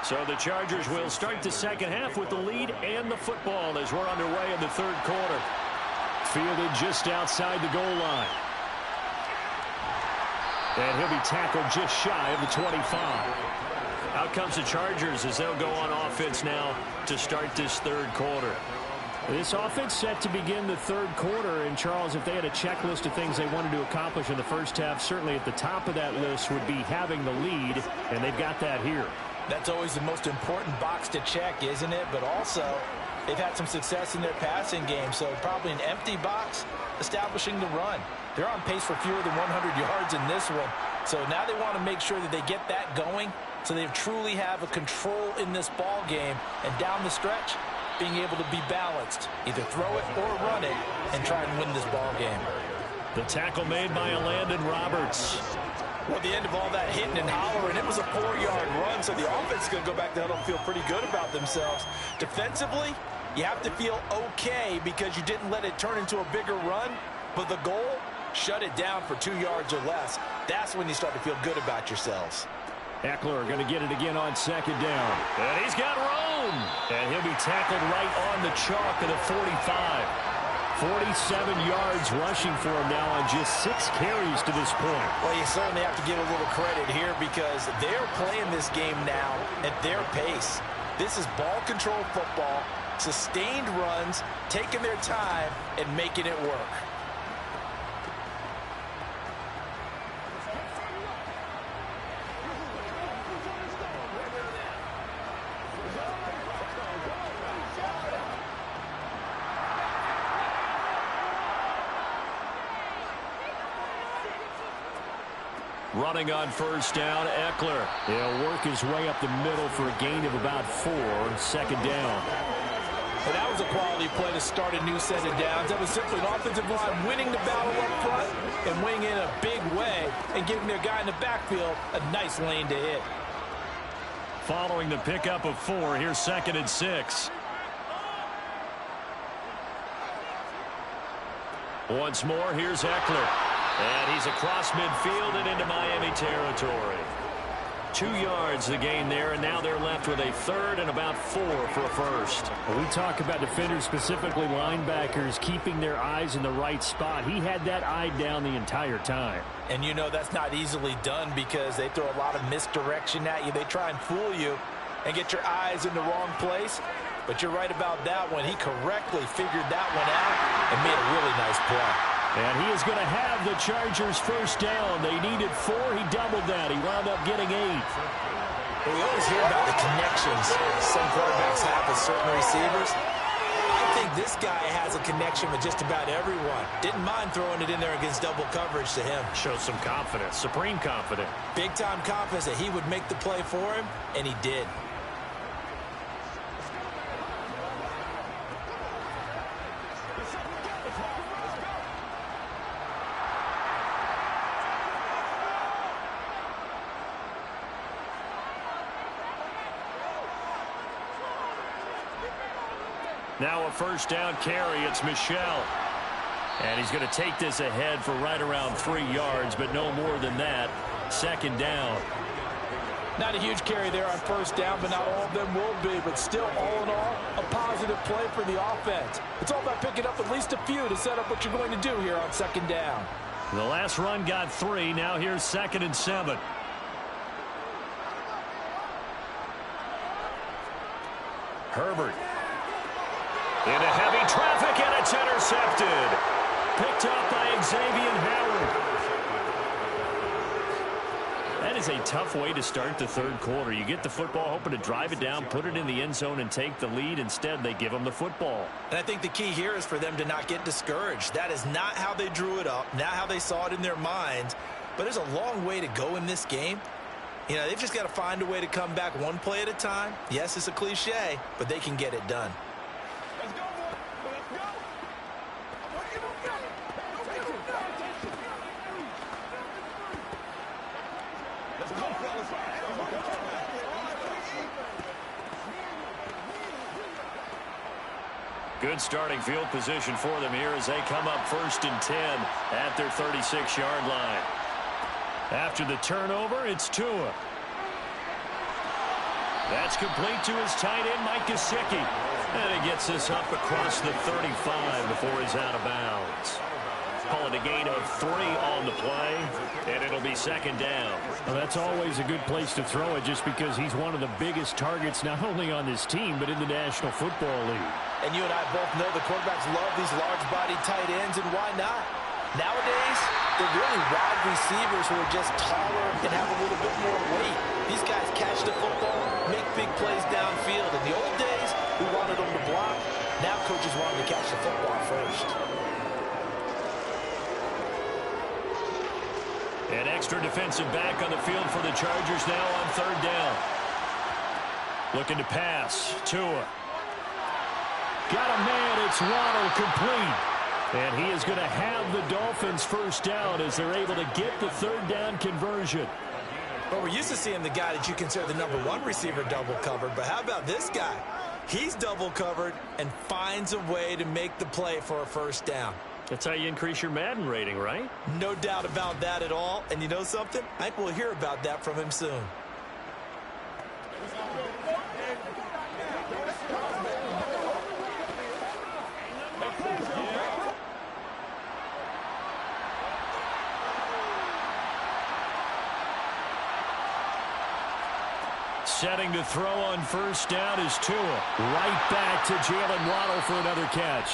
So the Chargers will start the second half with the lead and the football as we're underway in the 3rd quarter. Fielded just outside the goal line. And he'll be tackled just shy of the 25. Out comes the Chargers as they'll go on offense now to start this 3rd quarter. This offense set to begin the 3rd quarter. And, Charles, if they had a checklist of things they wanted to accomplish in the first half, certainly at the top of that list would be having the lead, and they've got that here. That's always the most important box to check, isn't it? But also, they've had some success in their passing game, so probably an empty box establishing the run. They're on pace for fewer than 100 yards in this one. So now they want to make sure that they get that going so they truly have a control in this ball game. And down the stretch, being able to be balanced, either throw it or run it, and try and win this ball game. The tackle made by Landon Roberts. Well, the end of all that hitting and hollering, it was a 4-yard run, so the offense is going to go back to huddle and feel pretty good about themselves. Defensively, you have to feel okay because you didn't let it turn into a bigger run, but the goal, shut it down for 2 yards or less. That's when you start to feel good about yourselves. Eckler going to get it again on 2nd down. And he's got room. And he'll be tackled right on the chalk of the 45. 47 yards rushing for him now on just 6 carries to this point. Well, you certainly have to give a little credit here because they're playing this game now at their pace. This is ball control football, sustained runs, taking their time, and making it work. Running on first down, Eckler. He'll work his way up the middle for a gain of about 4, second down. Well, that was a quality play to start a new set of downs. That was simply an offensive line winning the battle up front and winning in a big way and giving their guy in the backfield a nice lane to hit. Following the pickup of 4, here's 2nd and 6. Once more, here's Eckler. And he's across midfield and into Miami territory. 2 yards the gain there, and now they're left with a 3rd and about 4 for a first. Well, we talk about defenders, specifically linebackers, keeping their eyes in the right spot. He had that eye down the entire time. And you know that's not easily done because they throw a lot of misdirection at you. They try and fool you and get your eyes in the wrong place. But you're right about that one. He correctly figured that one out and made a really nice play. And he is going to have the Chargers first down. They needed 4. He doubled that. He wound up getting 8. Well, we always hear about the connections some quarterbacks have with certain receivers. I think this guy has a connection with just about everyone. Didn't mind throwing it in there against double coverage to him. Shows some confidence, supreme confidence. Big-time confidence that he would make the play for him, and he did. Now a first down carry. It's Michel. And he's going to take this ahead for right around 3 yards, but no more than that. 2nd down. Not a huge carry there on first down, but not all of them will be. But still, all in all, a positive play for the offense. It's all about picking up at least a few to set up what you're going to do here on 2nd down. The last run got 3. Now here's 2nd and 7. Herbert. Into heavy traffic, and it's intercepted. Picked up by Xavier Howard. That is a tough way to start the 3rd quarter. You get the football, hoping to drive it down, put it in the end zone, and take the lead. Instead, they give them the football. And I think the key here is for them to not get discouraged. That is not how they drew it up, not how they saw it in their minds. But there's a long way to go in this game. You know, they've just got to find a way to come back one play at a time. Yes, it's a cliche, but they can get it done. Good starting field position for them here as they come up 1st and 10 at their 36-yard line. After the turnover, it's Tua. That's complete to his tight end, Mike Gesicki. And he gets this up across the 35 before he's out of bounds. Call it a gain of 3 on the play, and it'll be 2nd down. Well, that's always a good place to throw it just because he's one of the biggest targets not only on this team but in the National Football League. And you and I both know the quarterbacks love these large-bodied tight ends, and why not? Nowadays, they're really wide receivers who are just taller and have a little bit more weight. These guys catch the football, make big plays downfield. In the old days, we wanted them to block. Now coaches want them to catch the football first. An extra defensive back on the field for the Chargers now on 3rd down. Looking to pass. Tua. Got a man. It's Waddle, complete. And he is going to have the Dolphins first down as they're able to get the 3rd down conversion. Well, we're used to seeing the guy that you consider the number 1 receiver double covered, but how about this guy? He's double covered and finds a way to make the play for a first down. That's how you increase your Madden rating, right? No doubt about that at all. And you know something? I think we'll hear about that from him soon. Setting to throw on first down is Tua. Right back to Jalen Waddle for another catch.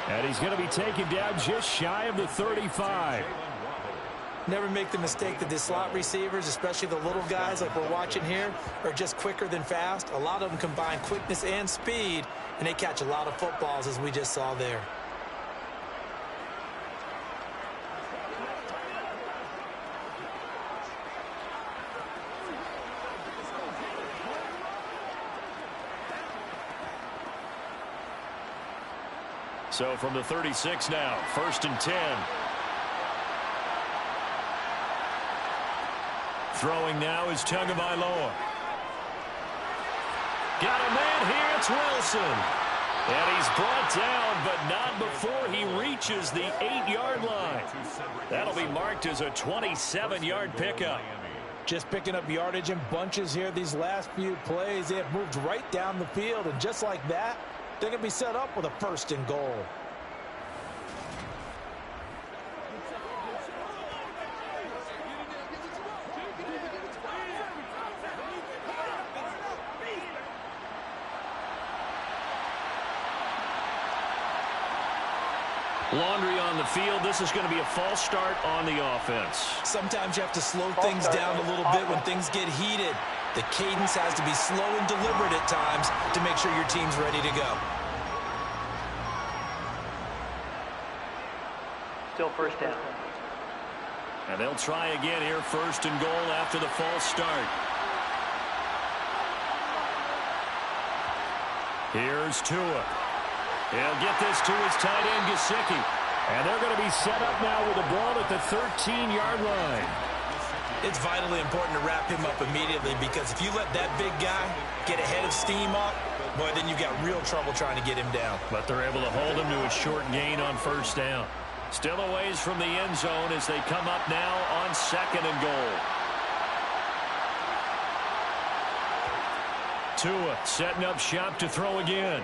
And he's going to be taken down just shy of the 35. Never make the mistake that the slot receivers, especially the little guys like we're watching here, are just quicker than fast. A lot of them combine quickness and speed, and they catch a lot of footballs, as we just saw there. So from the 36 now, 1st and 10. Throwing now is Tagovailoa. Got a man here, it's Wilson. And he's brought down, but not before he reaches the 8-yard line. That'll be marked as a 27-yard pickup. Just picking up yardage in bunches here these last few plays. They have moved right down the field, and just like that, they're going to be set up with a 1st and goal. Laundry on the field. This is going to be a false start on the offense. Sometimes you have to slow things down a little bit when things get heated. The cadence has to be slow and deliberate at times to make sure your team's ready to go. Still 1st down. And they'll try again here, 1st and goal after the false start. Here's Tua. He'll get this to his tight end, Gesicki. And they're going to be set up now with the ball at the 13-yard line. It's vitally important to wrap him up immediately, because if you let that big guy get ahead of steam up, boy, then you've got real trouble trying to get him down. But they're able to hold him to a short gain on 1st down. Still a ways from the end zone as they come up now on 2nd and goal. Tua setting up shop to throw again.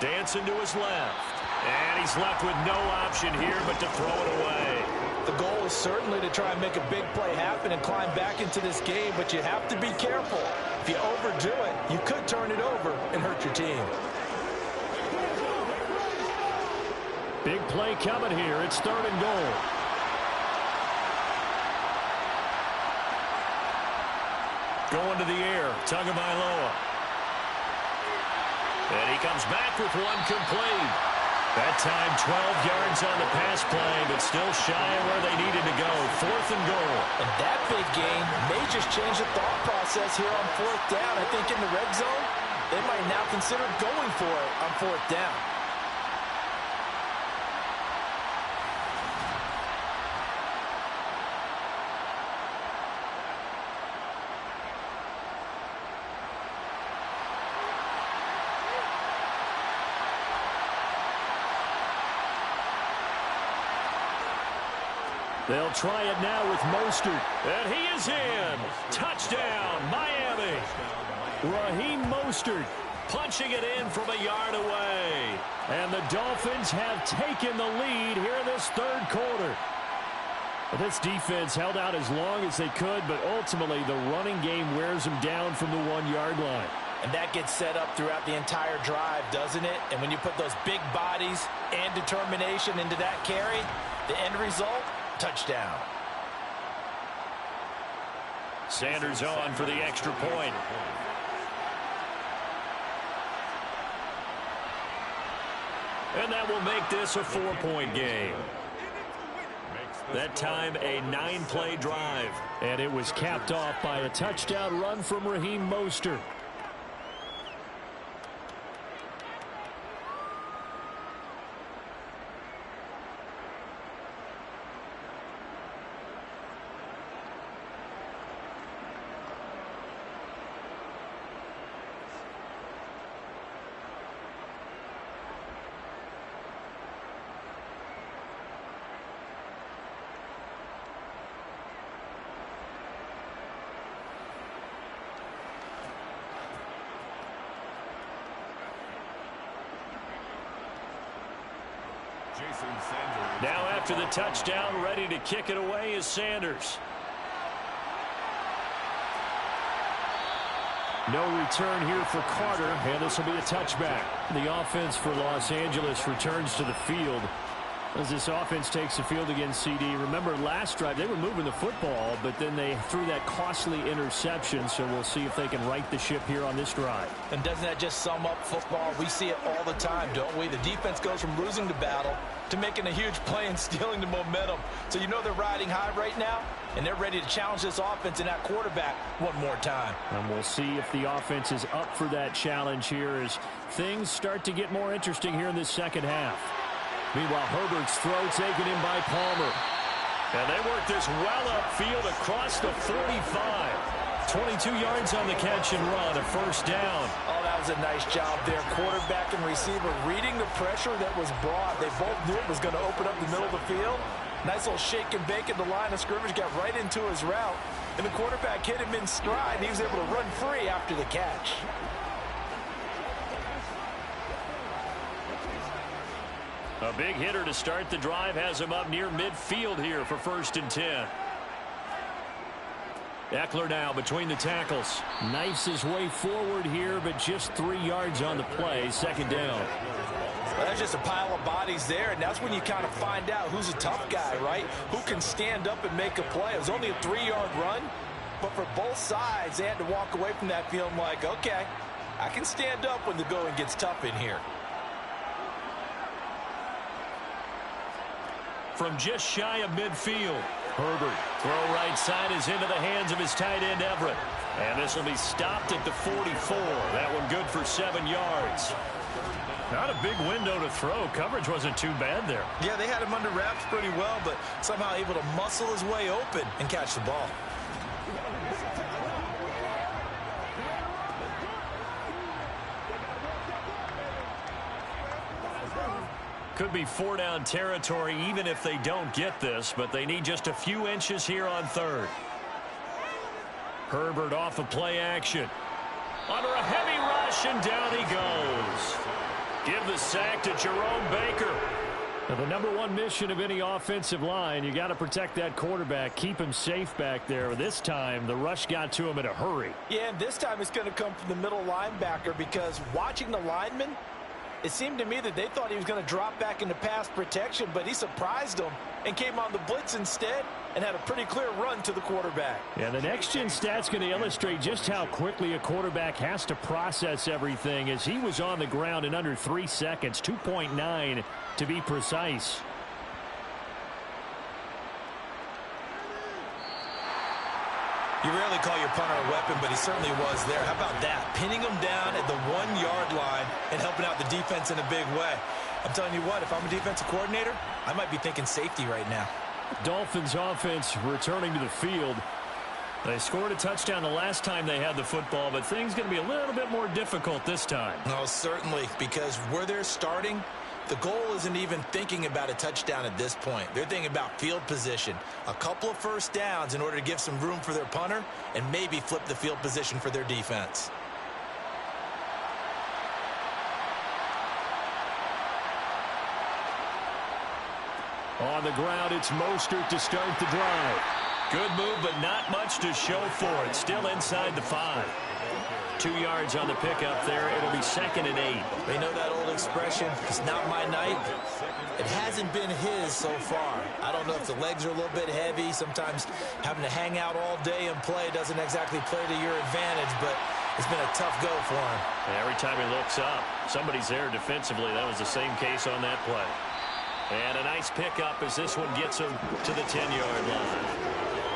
Dancing to his left. And he's left with no option here but to throw it away. The goal is certainly to try and make a big play happen and climb back into this game, but you have to be careful. If you overdo it, you could turn it over and hurt your team. Big play coming here. It's 3rd and goal. Going to the air. Tagovailoa. And he comes back with one complete. That time 12 yards on the pass play, but still shy of where they needed to go. 4th and goal. And that big gain may just change the thought process here on 4th down. I think in the red zone, they might now consider going for it on 4th down. They'll try it now with Mostert. And he is in. Touchdown, Miami. Raheem Mostert punching it in from a yard away. And the Dolphins have taken the lead here in this 3rd quarter. But this defense held out as long as they could, but ultimately the running game wears them down from the 1-yard line. And that gets set up throughout the entire drive, doesn't it? And when you put those big bodies and determination into that carry, the end result, touchdown. Sanders on for the extra point. And that will make this a 4-point game. That time a 9-play drive. And it was capped off by a touchdown run from Raheem Mostert. Now after the touchdown, ready to kick it away is Sanders. No return here for Carter, and this will be a touchback. The offense for Los Angeles returns to the field. As this offense takes the field against CD, remember last drive they were moving the football, but then they threw that costly interception, so we'll see if they can right the ship here on this drive. And doesn't that just sum up football? We see it all the time, don't we? The defense goes from losing the battle to making a huge play and stealing the momentum. So you know they're riding high right now, and they're ready to challenge this offense and that quarterback one more time. And we'll see if the offense is up for that challenge here as things start to get more interesting here in this second half. Meanwhile, Herbert's throw taken in by Palmer. And they work this well upfield across the 45. 22 yards on the catch and run, a first down. Oh, that was a nice job there. Quarterback and receiver reading the pressure that was brought. They both knew it was going to open up the middle of the field. Nice little shake and bake at the line of scrimmage, got right into his route. And the quarterback hit him in stride, and he was able to run free after the catch. A big hitter to start the drive has him up near midfield here for 1st and 10. Eckler now between the tackles. Knifes his way forward here, but just 3 yards on the play. Second down. Well, that's just a pile of bodies there, and that's when you kind of find out who's a tough guy, right? Who can stand up and make a play. It was only a 3-yard run, but for both sides, they had to walk away from that feeling like, okay, I can stand up when the going gets tough in here. From just shy of midfield, Herbert, throw right side is into the hands of his tight end Everett. And this will be stopped at the 44. That one good for 7 yards. Not a big window to throw. Coverage wasn't too bad there. Yeah, they had him under wraps pretty well, but somehow able to muscle his way open and catch the ball. Could be 4-down territory even if they don't get this, but they need just a few inches here on 3rd. Herbert off of play action. Under a heavy rush, and down he goes. Give the sack to Jerome Baker. Now, the number one mission of any offensive line, you got to protect that quarterback, keep him safe back there. This time, the rush got to him in a hurry. Yeah, and this time it's going to come from the middle linebacker because watching the lineman, it seemed to me that they thought he was going to drop back into pass protection, but he surprised them and came on the blitz instead and had a pretty clear run to the quarterback. Yeah, the next-gen stat's going to illustrate just how quickly a quarterback has to process everything as he was on the ground in under 3 seconds, 2.9 to be precise. You rarely call your punter a weapon, but he certainly was there. How about that? Pinning him down at the 1-yard line and helping out the defense in a big way. I'm telling you what, if I'm a defensive coordinator, I might be thinking safety right now. Dolphins offense returning to the field. They scored a touchdown the last time they had the football, but things going to be a little bit more difficult this time. No, certainly, because where they're starting, the goal isn't even thinking about a touchdown at this point. They're thinking about field position. A couple of first downs in order to give some room for their punter and maybe flip the field position for their defense. On the ground, it's Mostert to start the drive. Good move, but not much to show for it. Still inside the 5. 2 yards on the pickup there. It'll be 2nd and 8. They know that old expression, it's not my night. It hasn't been his so far. I don't know if the legs are a little bit heavy. Sometimes having to hang out all day and play doesn't exactly play to your advantage, but it's been a tough go for him. And every time he looks up, somebody's there defensively. That was the same case on that play. And a nice pickup as this one gets him to the 10-yard line.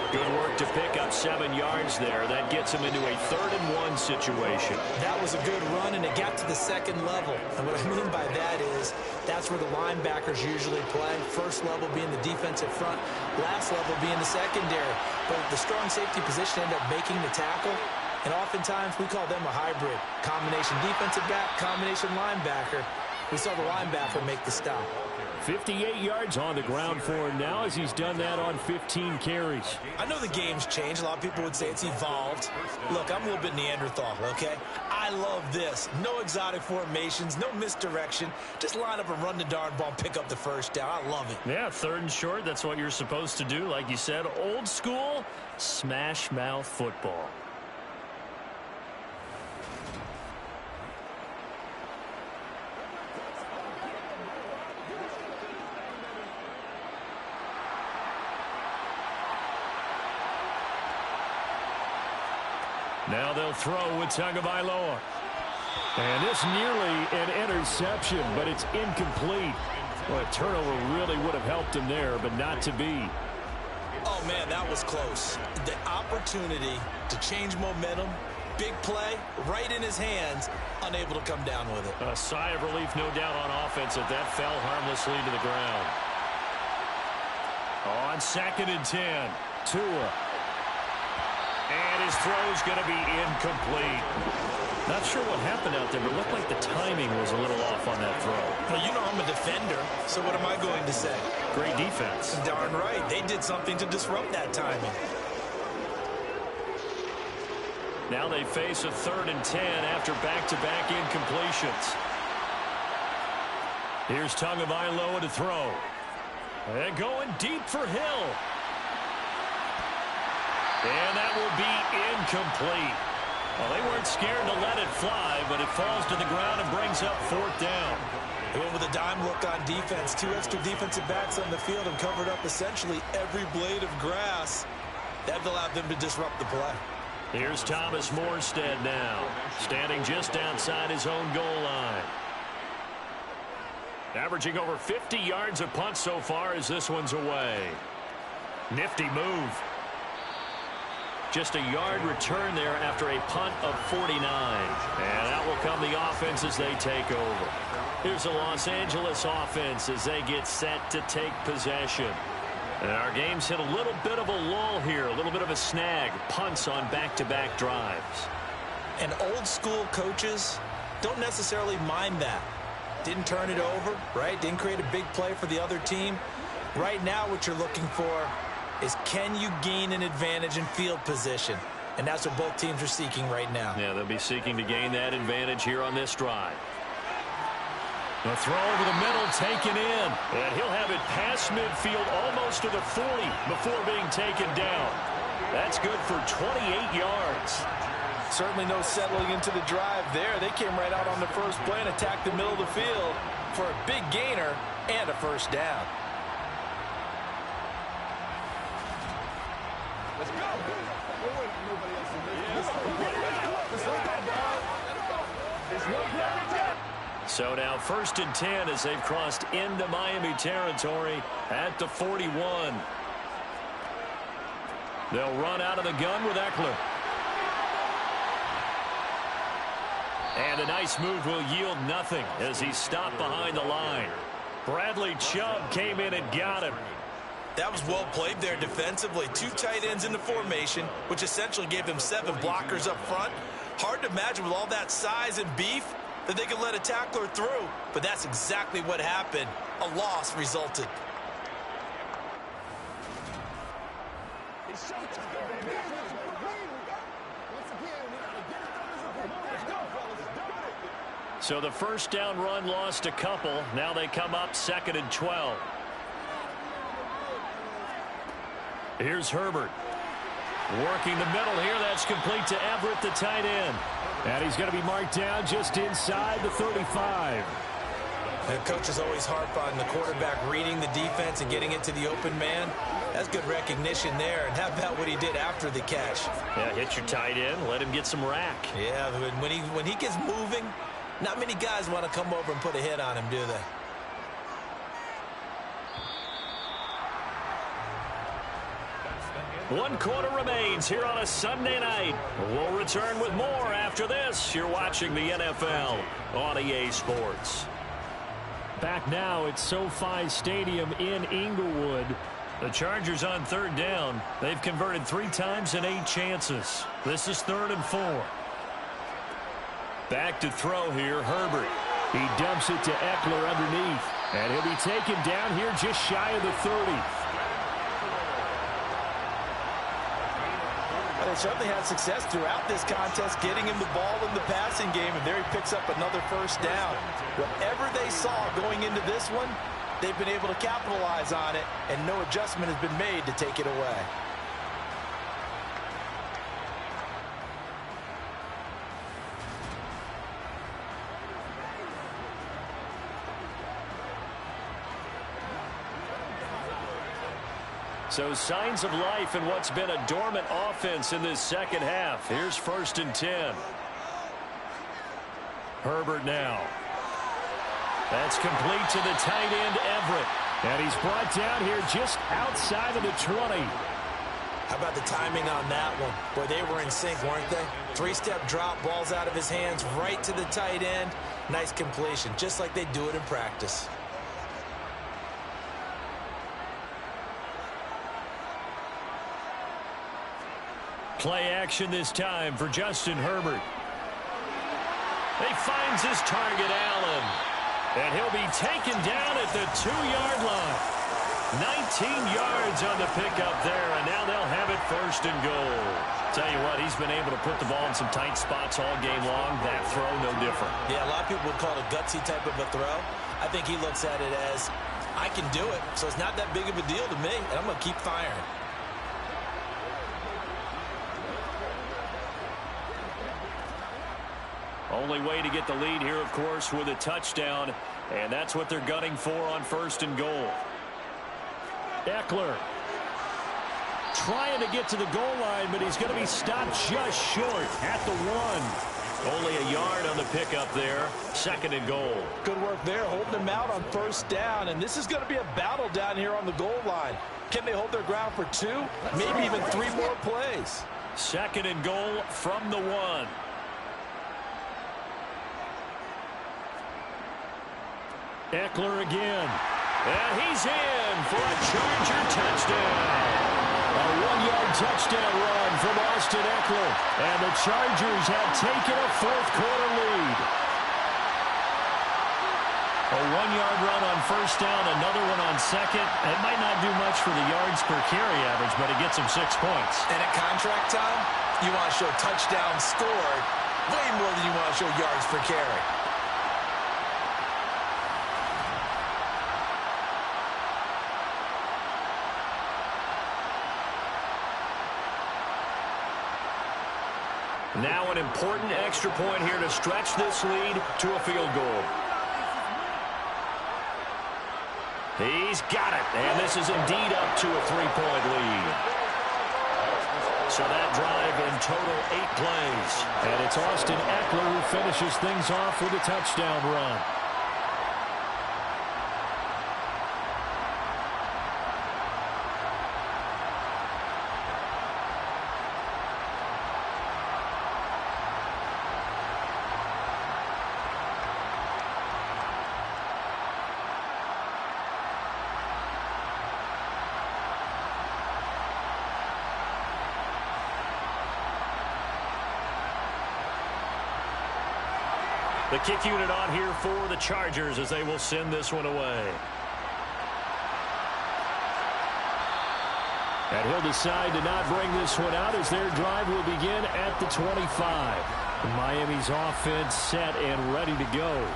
Good work to pick up 7 yards there. That gets him into a 3rd and 1 situation. That was a good run, and it got to the 2nd level. And what I mean by that is that's where the linebackers usually play. First level being the defensive front, last level being the secondary. But the strong safety position ended up making the tackle. And oftentimes we call them a hybrid. Combination defensive back, combination linebacker. We saw the linebacker make the stop. 58 yards on the ground for him now as he's done that on 15 carries. I know the game's changed. A lot of people would say it's evolved. Look, I'm a little bit Neanderthal, okay? I love this. No exotic formations, no misdirection. Just line up and run the darn ball and pick up the first down. I love it. Yeah, 3rd and short. That's what you're supposed to do. Like you said, old school smash mouth football. Now they'll throw with Tagovailoa. And this nearly an interception, but it's incomplete. Well, a turnover really would have helped him there, but not to be. Oh, man, that was close. The opportunity to change momentum, big play, right in his hands, unable to come down with it. A sigh of relief, no doubt, on offense that fell harmlessly to the ground. On 2nd and 10, Tua. And his throw's going to be incomplete. Not sure what happened out there, but it looked like the timing was a little off on that throw. Well, you know I'm a defender, so what am I going to say? Great defense. Darn right. They did something to disrupt that timing. Now they face a 3rd and 10 after back-to-back incompletions. Here's Tagovailoa to throw. And going deep for Hill. And that will be incomplete. Well, they weren't scared to let it fly, but it falls to the ground and brings up 4th down. They went with a dime look on defense. 2 extra defensive backs on the field and covered up essentially every blade of grass. That allowed them to disrupt the play. Here's Thomas Morstead now, standing just outside his own goal line. Averaging over 50 yards a punt so far as this one's away. Nifty move. Just a yard return there after a punt of 49. And out will come the offense as they take over. Here's the Los Angeles offense as they get set to take possession. And our game's hit a little bit of a lull here, a little bit of a snag. Punts on back-to-back drives. And old school coaches don't necessarily mind that. Didn't turn it over, right? Didn't create a big play for the other team. Right now what you're looking for is, can you gain an advantage in field position? And that's what both teams are seeking right now. Yeah, they'll be seeking to gain that advantage here on this drive. The throw over the middle taken in. And he'll have it past midfield almost to the 40 before being taken down. That's good for 28 yards. Certainly no settling into the drive there. They came right out on the first play and attacked the middle of the field for a big gainer and a 1st down. Let's go. So now 1st and 10 as they've crossed into Miami territory at the 41. They'll run out of the gun with Eckler. And a nice move will yield nothing as he's stopped behind the line. Bradley Chubb came in and got him. That was well played there defensively. 2 tight ends in the formation, which essentially gave them 7 blockers up front. Hard to imagine with all that size and beef that they could let a tackler through, but that's exactly what happened. A loss resulted. So the 1st down run lost a couple. Now they come up 2nd and 12. Here's Herbert. Working the middle here. That's complete to Everett, the tight end. And he's going to be marked down just inside the 35. The coaches always harp on the quarterback reading the defense and getting it to the open man. That's good recognition there. And how about what he did after the catch? Yeah, hit your tight end. Let him get some rack. Yeah, when he gets moving, not many guys want to come over and put a hit on him, do they? One quarter remains here on a Sunday night. We'll return with more after this. You're watching the NFL on EA Sports. Back now at SoFi Stadium in Inglewood. The Chargers on 3rd down. They've converted 3 times in 8 chances. This is 3rd and 4. Back to throw here, Herbert. He dumps it to Eckler underneath. And he'll be taken down here just shy of the 30. They certainly had success throughout this contest getting him the ball in the passing game, and there he picks up another 1st down. Whatever they saw going into this one, they've been able to capitalize on it, and no adjustment has been made to take it away. So signs of life in what's been a dormant offense in this second half. Here's 1st and 10. Herbert now. That's complete to the tight end, Everett. And he's brought down here just outside of the 20. How about the timing on that one? Boy, they were in sync, weren't they? 3-step drop, balls out of his hands, right to the tight end. Nice completion, just like they do it in practice. Play action this time for Justin Herbert. He finds his target, Allen. And he'll be taken down at the 2-yard line. 19 yards on the pickup there, and now they'll have it 1st and goal. Tell you what, he's been able to put the ball in some tight spots all game long. That throw, no different. Yeah, a lot of people would call it a gutsy type of a throw. I think he looks at it as, I can do it, so it's not that big of a deal to me, and I'm going to keep firing. Only way to get the lead here, of course, with a touchdown, and that's what they're gunning for on 1st and goal. Eckler trying to get to the goal line, but he's going to be stopped just short at the 1. Only a yard on the pickup there. 2nd and goal. Good work there, holding them out on 1st down, and this is going to be a battle down here on the goal line. Can they hold their ground for 2, maybe even 3 more plays? 2nd and goal from the 1. Eckler again. And he's in for a Charger touchdown. A 1-yard touchdown run from Austin Eckler. And the Chargers have taken a 4th-quarter lead. A 1-yard run on 1st down, another one on 2nd. It might not do much for the yards per carry average, but it gets them 6 points. And at contract time, you want to show touchdowns scored way more than you want to show yards per carry. Now an important extra point here to stretch this lead to a field goal. He's got it, and this is indeed up to a 3-point lead. So that drive in total 8 plays. And it's Austin Eckler who finishes things off with a touchdown run. The kick unit on here for the Chargers as they will send this one away. And he'll decide to not bring this one out as their drive will begin at the 25. Miami's offense set and ready to go.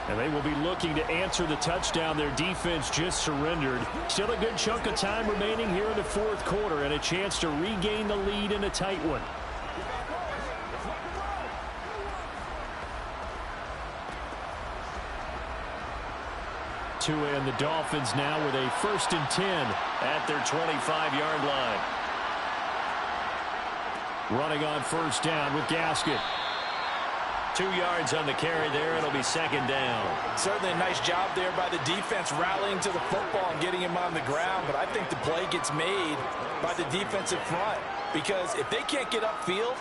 And they will be looking to answer the touchdown their defense just surrendered. Still a good chunk of time remaining here in the 4th quarter and a chance to regain the lead in a tight one. And the Dolphins now with a 1st and 10 at their 25-yard line. Running on 1st down with Gaskin. 2 yards on the carry there. It'll be 2nd down. Certainly a nice job there by the defense rallying to the football and getting him on the ground. But I think the play gets made by the defensive front because if they can't get upfield,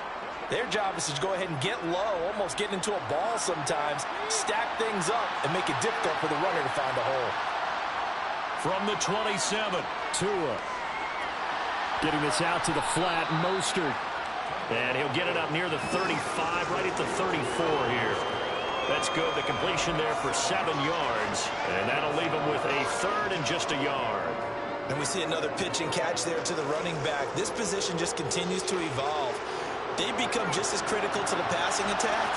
their job is to go ahead and get low, almost get into a ball sometimes, stack things up, and make it difficult for the runner to find a hole. From the 27, Tua. Getting this out to the flat, Mostert. And he'll get it up near the 35, right at the 34 here. That's good. The completion there for 7 yards. And that'll leave him with a 3rd and just a yard. And we see another pitch and catch there to the running back. This position just continues to evolve. They become just as critical to the passing attack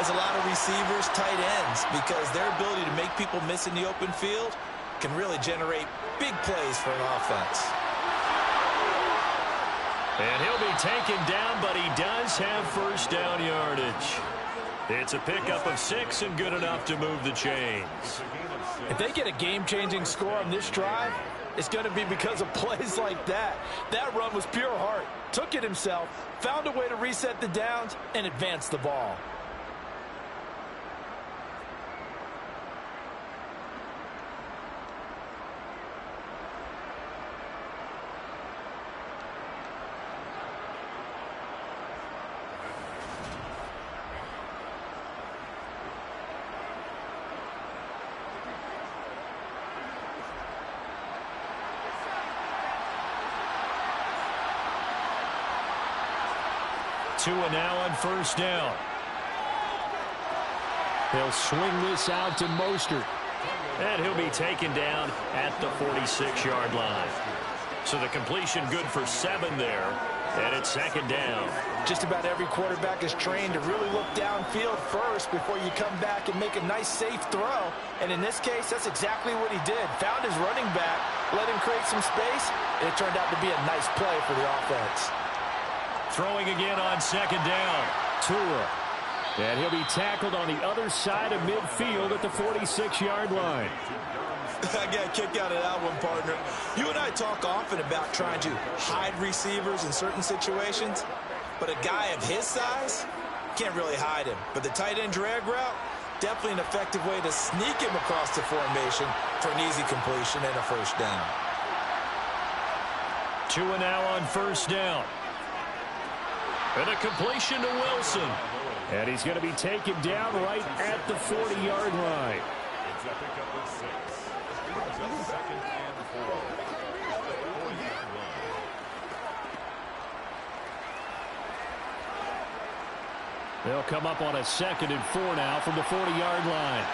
as a lot of receivers, tight ends, because their ability to make people miss in the open field can really generate big plays for an offense. And he'll be taken down, but he does have 1st down yardage. It's a pickup of 6 and good enough to move the chains. If they get a game-changing score on this drive, it's going to be because of plays like that. That run was pure heart. Took it himself, found a way to reset the downs, and advance the ball. Tua now on first down. He'll swing this out to Mostert. And he'll be taken down at the 46-yard line. So the completion good for 7 there. And it's second down. Just about every quarterback is trained to really look downfield first before you come back and make a nice, safe throw. And in this case, that's exactly what he did. Found his running back, let him create some space, and it turned out to be a nice play for the offense. Throwing again on second down. Tua. And he'll be tackled on the other side of midfield at the 46-yard line. I got a kick out of that one, partner. You and I talk often about trying to hide receivers in certain situations, but a guy of his size can't really hide him. But the tight end drag route, definitely an effective way to sneak him across the formation for an easy completion and a first down. Tua now on first down. And a completion to Wilson. And he's going to be taken down right at the 40-yard line. They'll come up on a 2nd and 4 now from the 40-yard line.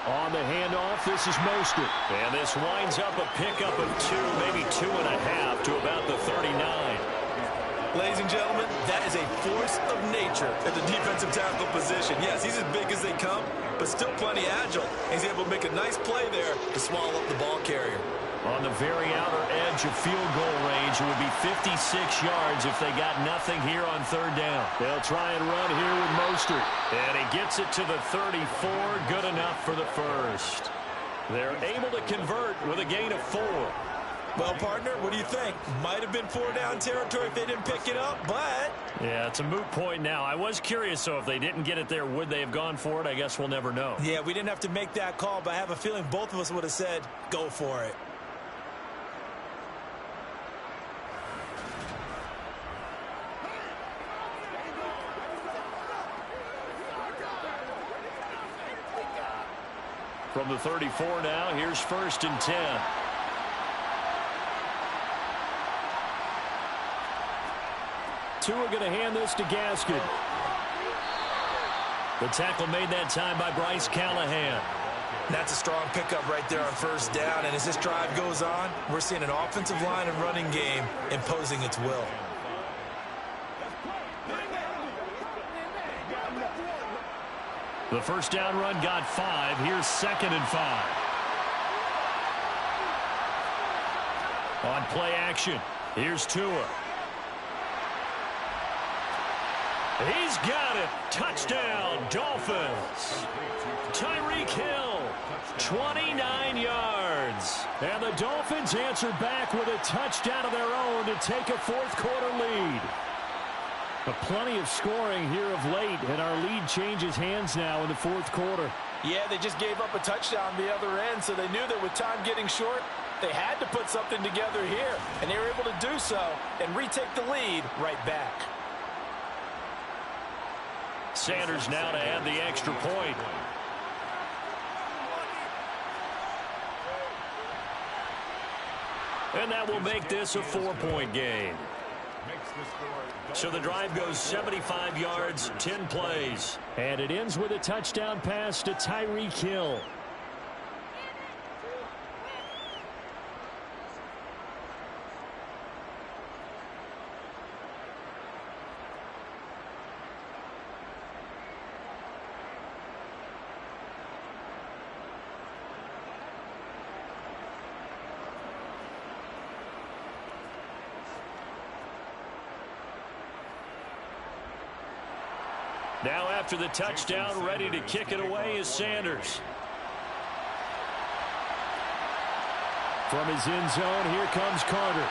On the handoff, this is Mostert. And this winds up a pickup of 2, maybe 2.5 to about the 39. Ladies and gentlemen, that is a force of nature at the defensive tackle position. Yes, he's as big as they come, but still plenty agile. He's able to make a nice play there to swallow up the ball carrier. On the very outer edge of field goal range, it would be 56 yards if they got nothing here on 3rd down. They'll try and run here with Mostert. And he gets it to the 34, good enough for the first. They're able to convert with a gain of 4. Well, partner, what do you think? Might have been 4-down territory if they didn't pick it up, but... Yeah, it's a moot point now. I was curious, so if they didn't get it there, would they have gone for it? I guess we'll never know. Yeah, we didn't have to make that call, but I have a feeling both of us would have said, go for it. From the 34 now, here's 1st and 10. Tua going to hand this to Gaskin. The tackle made that time by Bryce Callahan. That's a strong pickup right there on 1st down, and as this drive goes on, we're seeing an offensive line and running game imposing its will. The 1st down run got 5. Here's 2nd and 5. On play action, here's Tua. He's got it. Touchdown, Dolphins. Tyreek Hill, 29 yards. And the Dolphins answer back with a touchdown of their own to take a 4th quarter lead. But plenty of scoring here of late, and our lead changes hands now in the 4th quarter. Yeah, they just gave up a touchdown the other end, so they knew that with time getting short, they had to put something together here, and they were able to do so and retake the lead right back. Sanders now to add the extra point. And that will make this a 4-point game. So the drive goes 75 yards, 10 plays. And it ends with a touchdown pass to Tyreek Hill. Now after the touchdown, ready to kick it away is Sanders. From his end zone, here comes Carter.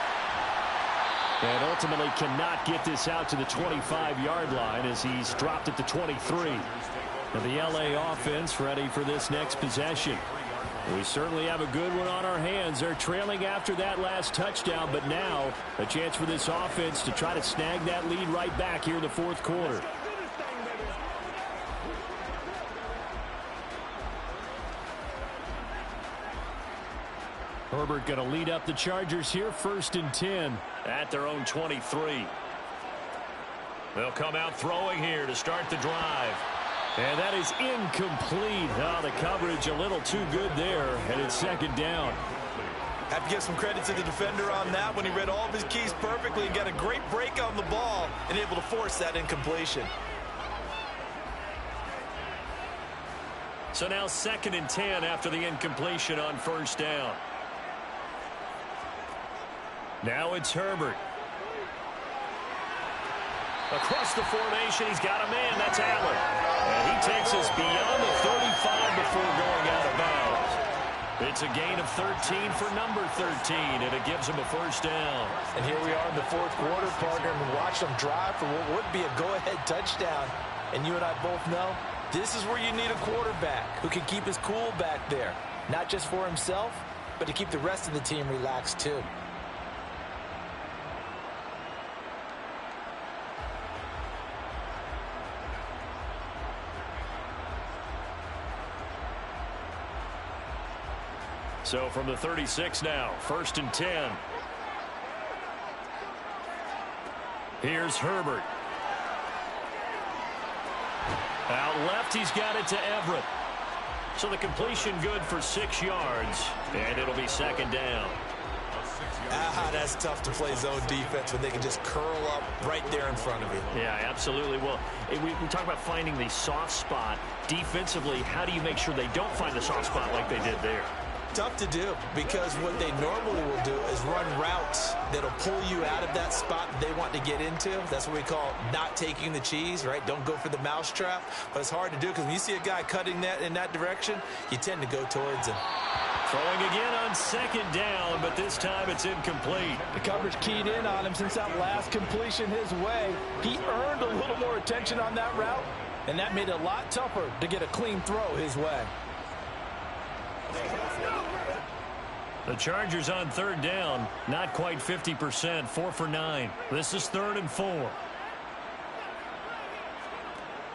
And ultimately cannot get this out to the 25-yard line as he's dropped at the 23. And the LA offense ready for this next possession. We certainly have a good one on our hands. They're trailing after that last touchdown, but now a chance for this offense to try to snag that lead right back here in the fourth quarter. Herbert going to lead up the Chargers here, 1st and 10. At their own 23. They'll come out throwing here to start the drive. And that is incomplete. Oh, the coverage a little too good there, and it's 2nd down. Have to give some credit to the defender on that when he read all of his keys perfectly and got a great break on the ball and able to force that incompletion. So now 2nd and 10 after the incompletion on 1st down. Now it's Herbert. Across the formation, he's got a man. That's Allen. And he takes us beyond the 35 before going out of bounds. It's a gain of 13 for number 13, and it gives him a 1st down. And here we are in the 4th quarter, partner, and we watch them drive for what would be a go-ahead touchdown. And you and I both know this is where you need a quarterback who can keep his cool back there, not just for himself, but to keep the rest of the team relaxed too. So from the 36 now, 1st and 10. Here's Herbert. Out left, he's got it to Everett. So the completion good for 6 yards, and it'll be 2nd down. That's tough to play zone defense when they can just curl up right there in front of you. Yeah, absolutely. Well, we talk about finding the soft spot. Defensively, how do you make sure they don't find the soft spot like they did there? Tough to do, because what they normally will do is run routes that'll pull you out of that spot they want to get into. That's what we call not taking the cheese, right? Don't go for the mousetrap. But it's hard to do because when you see a guy cutting that in that direction, you tend to go towards him. Throwing again on 2nd down, but this time it's incomplete. The coverage keyed in on him since that last completion his way. He earned a little more attention on that route, and that made it a lot tougher to get a clean throw his way. The Chargers on 3rd down, not quite 50%, 4 for 9. This is 3rd and 4.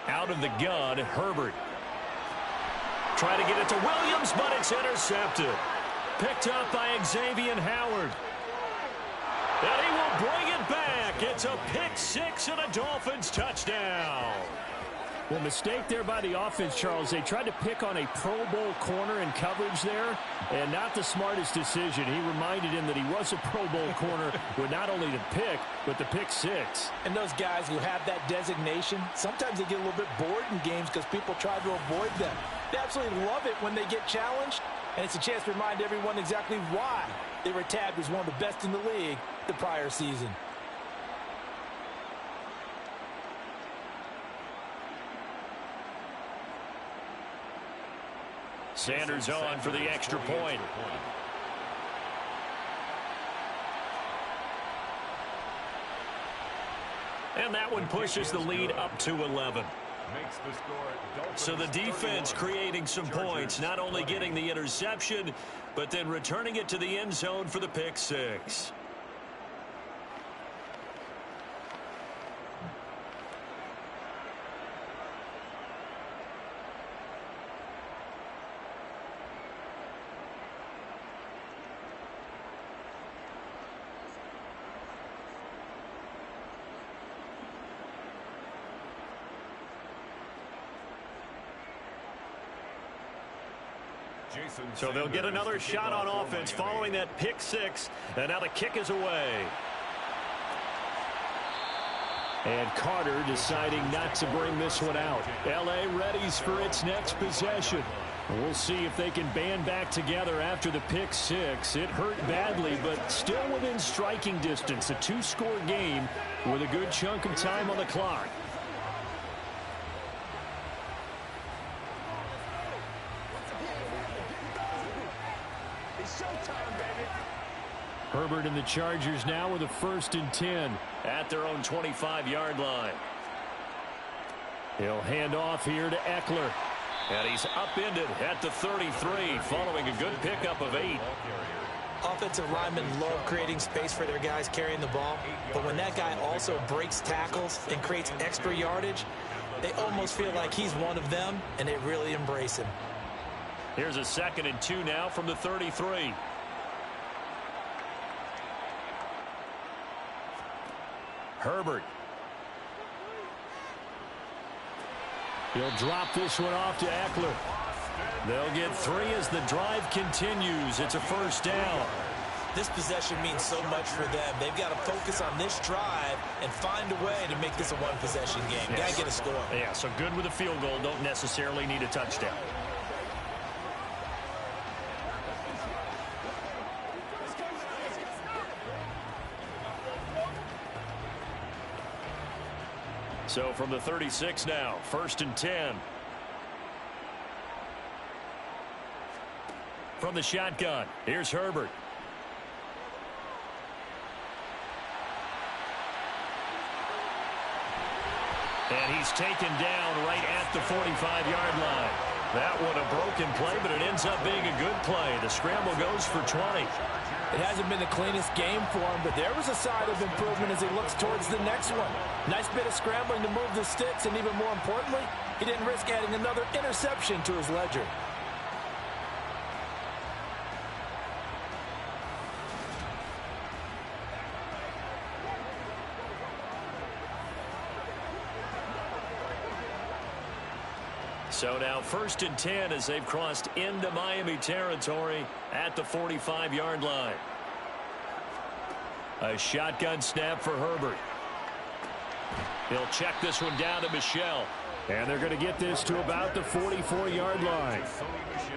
Out of the gun, Herbert. Trying to get it to Williams, but it's intercepted. Picked up by Xavier Howard. And he will bring it back. It's a pick 6 and a Dolphins touchdown. Well, mistake there by the offense, Charles. They tried to pick on a Pro Bowl corner in coverage there, and not the smartest decision. He reminded him that he was a Pro Bowl corner with not only the pick, but the pick 6. And those guys who have that designation, sometimes they get a little bit bored in games because people try to avoid them. They absolutely love it when they get challenged, and it's a chance to remind everyone exactly why they were tagged as one of the best in the league the prior season. Sanders on for the extra point. And that one pushes the lead up to 11. So the defense creating some points, not only getting the interception, but then returning it to the end zone for the pick 6. So they'll get another shot on offense following that pick 6. And now the kick is away. And Carter deciding not to bring this one out. L.A. readies for its next possession. We'll see if they can band back together after the pick 6. It hurt badly, but still within striking distance. A 2-score game with a good chunk of time on the clock. It's showtime, baby. Herbert and the Chargers now with a 1st and 10 at their own 25-yard line. He'll hand off here to Eckler. And he's upended at the 33 following a good pickup of 8. Offensive linemen love creating space for their guys carrying the ball, but when that guy also breaks tackles and creates extra yardage, they almost feel like he's one of them, and they really embrace him. Here's a 2nd and 2 now from the 33. Herbert. He'll drop this one off to Eckler. They'll get 3 as the drive continues. It's a 1st down. This possession means so much for them. They've got to focus on this drive and find a way to make this a one-possession game. Yes. Got to get a score. Yeah, so good with a field goal. Don't necessarily need a touchdown. So from the 36 now, 1st and 10. From the shotgun, here's Herbert. And he's taken down right at the 45-yard line. That one a broken play, but it ends up being a good play. The scramble goes for 20. It hasn't been the cleanest game for him, but there was a sign of improvement as he looks towards the next one. Nice bit of scrambling to move the sticks, and even more importantly, he didn't risk adding another interception to his ledger. So now 1st and 10 as they've crossed into Miami territory at the 45-yard line. A shotgun snap for Herbert. He'll check this one down to Michel. And they're going to get this to about the 44-yard line.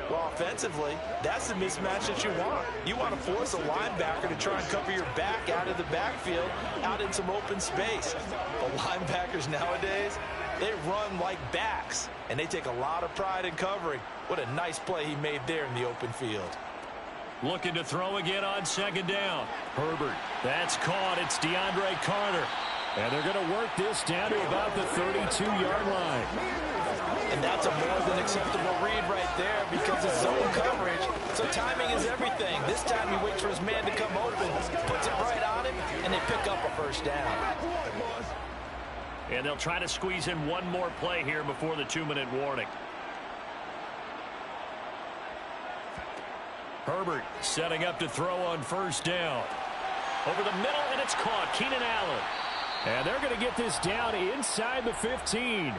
Well, offensively, that's the mismatch that you want. You want to force a linebacker to try and cover your back out of the backfield, out in some open space. But linebackers nowadays, they run like backs, and they take a lot of pride in covering. What a nice play he made there in the open field. Looking to throw again on 2nd down. Herbert. That's caught. It's DeAndre Carter. And they're going to work this down to about the 32-yard line. And that's a more than acceptable read right there because it's zone coverage. So timing is everything. This time he waits for his man to come open, puts it right on him, and they pick up a 1st down. And they'll try to squeeze in one more play here before the 2-minute warning. Herbert setting up to throw on 1st down. Over the middle, and it's caught. Keenan Allen. And they're going to get this down inside the 15.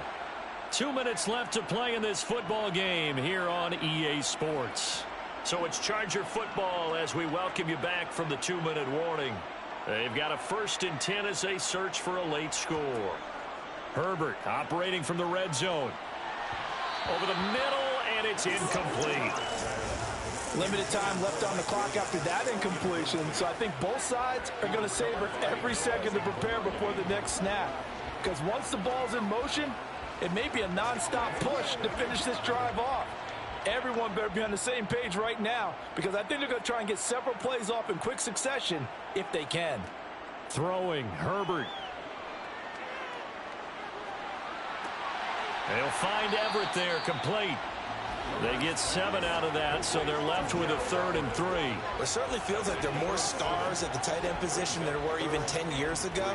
2 minutes left to play in this football game here on EA Sports. So it's Charger football as we welcome you back from the 2-minute warning. They've got a 1st and 10 as they search for a late score. Herbert operating from the red zone. Over the middle, and it's incomplete. Limited time left on the clock after that incompletion, so I think both sides are going to savor every second to prepare before the next snap. Because once the ball's in motion, it may be a nonstop push to finish this drive off. Everyone better be on the same page right now because I think they're going to try and get several plays off in quick succession if they can. Throwing, Herbert. They'll find Everett there, complete. They get 7 out of that, so they're left with a 3rd and 3. It certainly feels like there are more stars at the tight end position than there were even 10 years ago.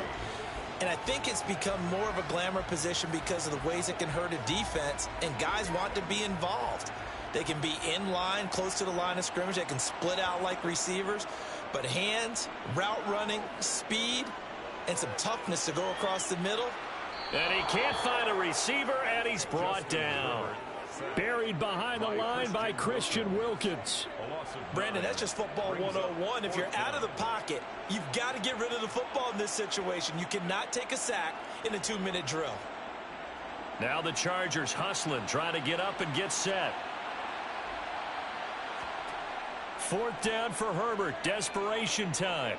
And I think it's become more of a glamour position because of the ways it can hurt a defense, and guys want to be involved. They can be in line, close to the line of scrimmage. They can split out like receivers. But hands, route running, speed, and some toughness to go across the middle. And he can't find a receiver, and he's brought down. Buried behind the line by Christian Wilkins. Brandon, that's just football 101. If you're out of the pocket, you've got to get rid of the football in this situation. You cannot take a sack in a 2-minute drill. Now the Chargers hustling, trying to get up and get set. 4th down for Herbert. Desperation time.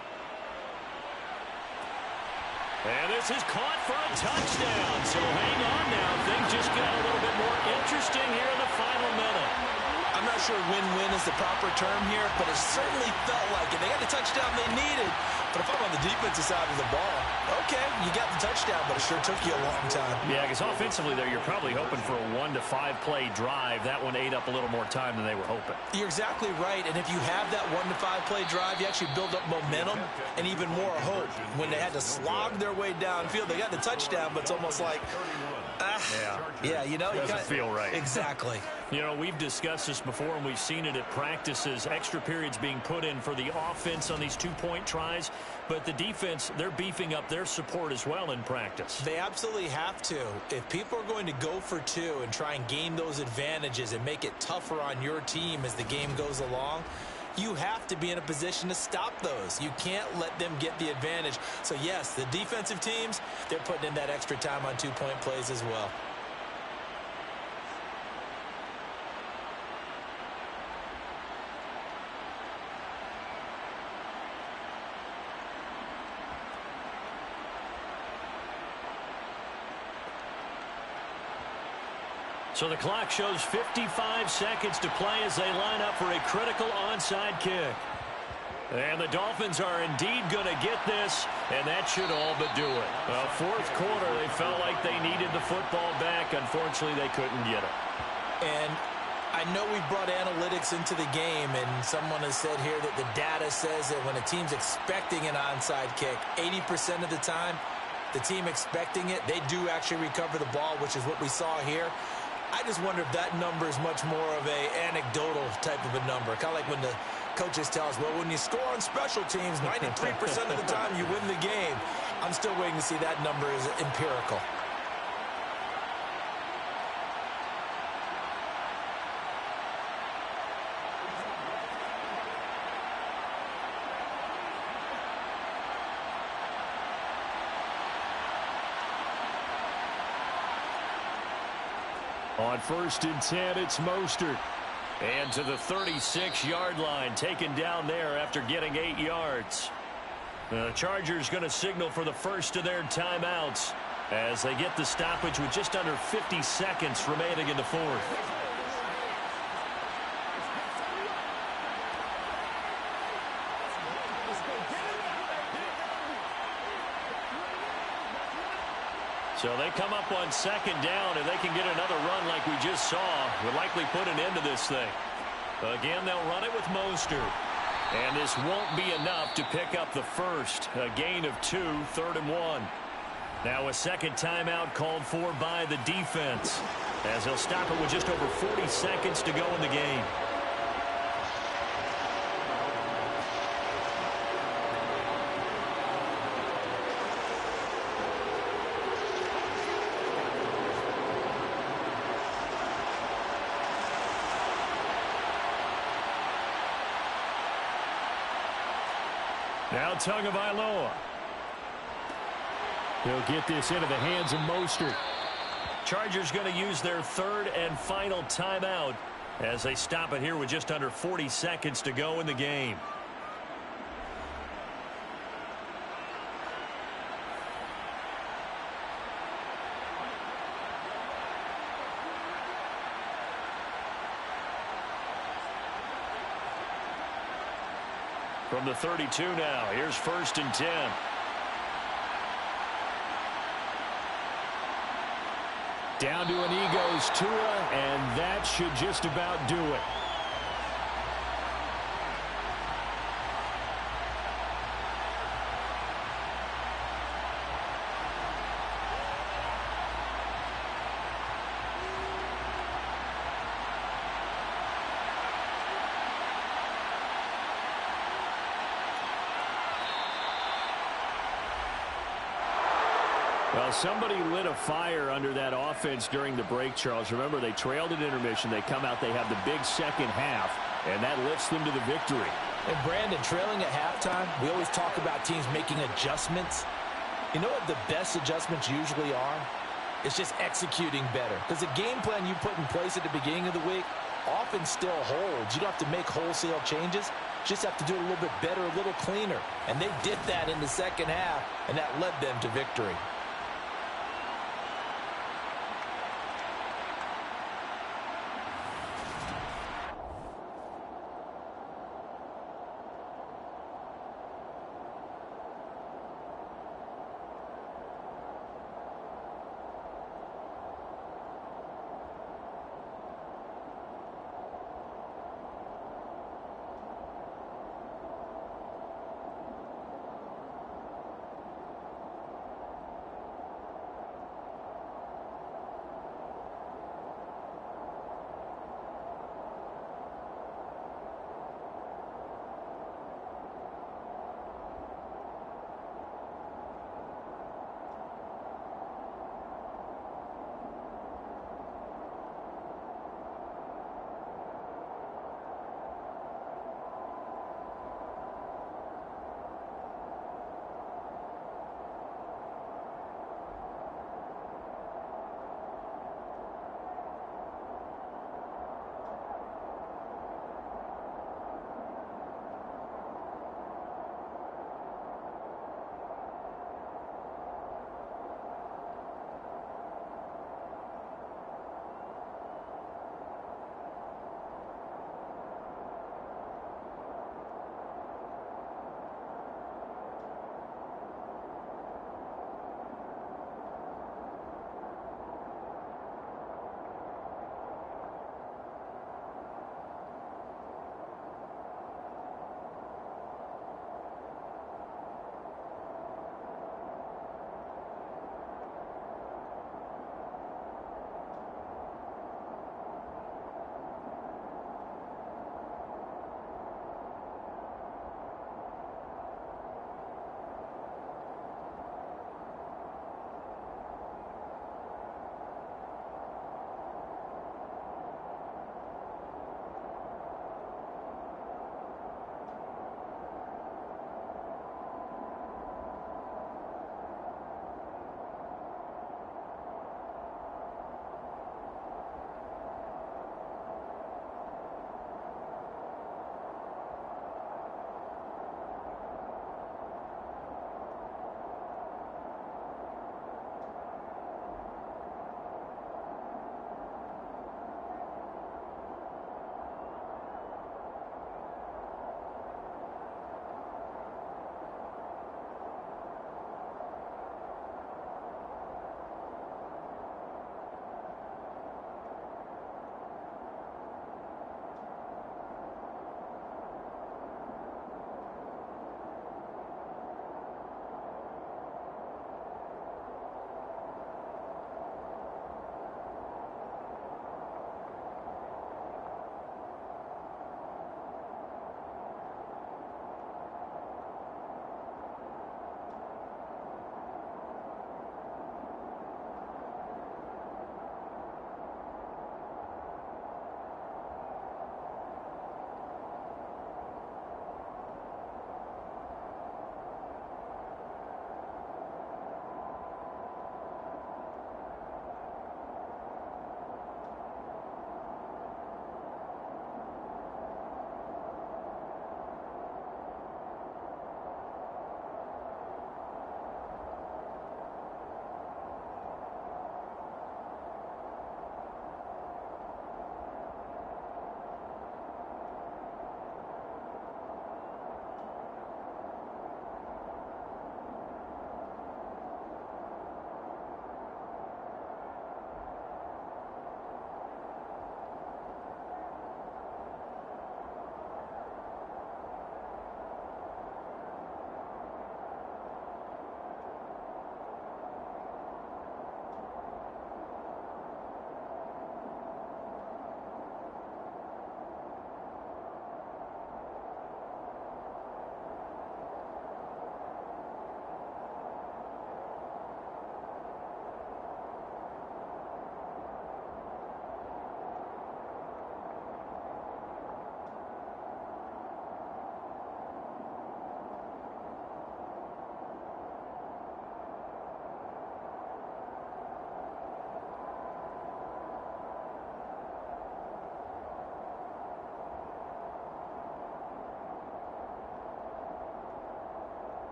And this is caught for a touchdown. So hang on now. Things just got a little bit more interesting here in the final minute. I'm not sure win-win is the proper term here, but it certainly felt like it. They got the touchdown they needed, but if I'm on the defensive side of the ball, okay, you got the touchdown, but it sure took you a long time. Yeah, because offensively there, you're probably hoping for a 1 to 5 play drive. That one ate up a little more time than they were hoping. You're exactly right, and if you have that 1 to 5 play drive, you actually build up momentum and even more hope. When they had to slog their way downfield, they got the touchdown, but it's almost like, you know, doesn't feel right. Exactly. You know, we've discussed this before, and we've seen it at practices. Extra periods being put in for the offense on these two-point tries. But the defense, they're beefing up their support as well in practice. They absolutely have to. If people are going to go for two and try and gain those advantages and make it tougher on your team as the game goes along, you have to be in a position to stop those. You can't let them get the advantage. So, yes, the defensive teams, they're putting in that extra time on two-point plays as well. So the clock shows 55 seconds to play as they line up for a critical onside kick. And the Dolphins are indeed going to get this, and that should all but do it. Fourth quarter, they felt like they needed the football back. Unfortunately, they couldn't get it. And I know we brought analytics into the game, and someone has said here that the data says that when a team's expecting an onside kick, 80% of the time, the team expecting it, they do actually recover the ball, which is what we saw here. I just wonder if that number is much more of a anecdotal type of a number. Kind of like when the coaches tell us, well, when you score on special teams, 93% of the time you win the game. I'm still waiting to see that number is empirical. On 1st and 10, it's Mostert. And to the 36-yard line, taken down there after getting 8 yards. The Chargers going to signal for the first of their timeouts as they get the stoppage with just under 50 seconds remaining in the fourth. So they come up on 2nd down, and they can get another run like we just saw. Would likely put an end to this thing. Again, they'll run it with Mostert. And this won't be enough to pick up the first. A gain of 2, 3rd and 1. Now a second timeout called for by the defense, as they'll stop it with just over 40 seconds to go in the game. Now Tagovailoa. He'll get this into the hands of Mostert. Chargers going to use their 3rd and final timeout as they stop it here with just under 40 seconds to go in the game. From the 32 now, here's 1st and 10. Down to an Eagles Tua, and that should just about do it. Well, somebody lit a fire under that offense during the break, Charles. Remember, they trailed at intermission. They come out, they have the big second half, and that lifts them to the victory. And, Brandon, trailing at halftime, we always talk about teams making adjustments. You know what the best adjustments usually are? It's just executing better. Because the game plan you put in place at the beginning of the week often still holds. You don't have to make wholesale changes. Just have to do it a little bit better, a little cleaner. And they did that in the second half, and that led them to victory.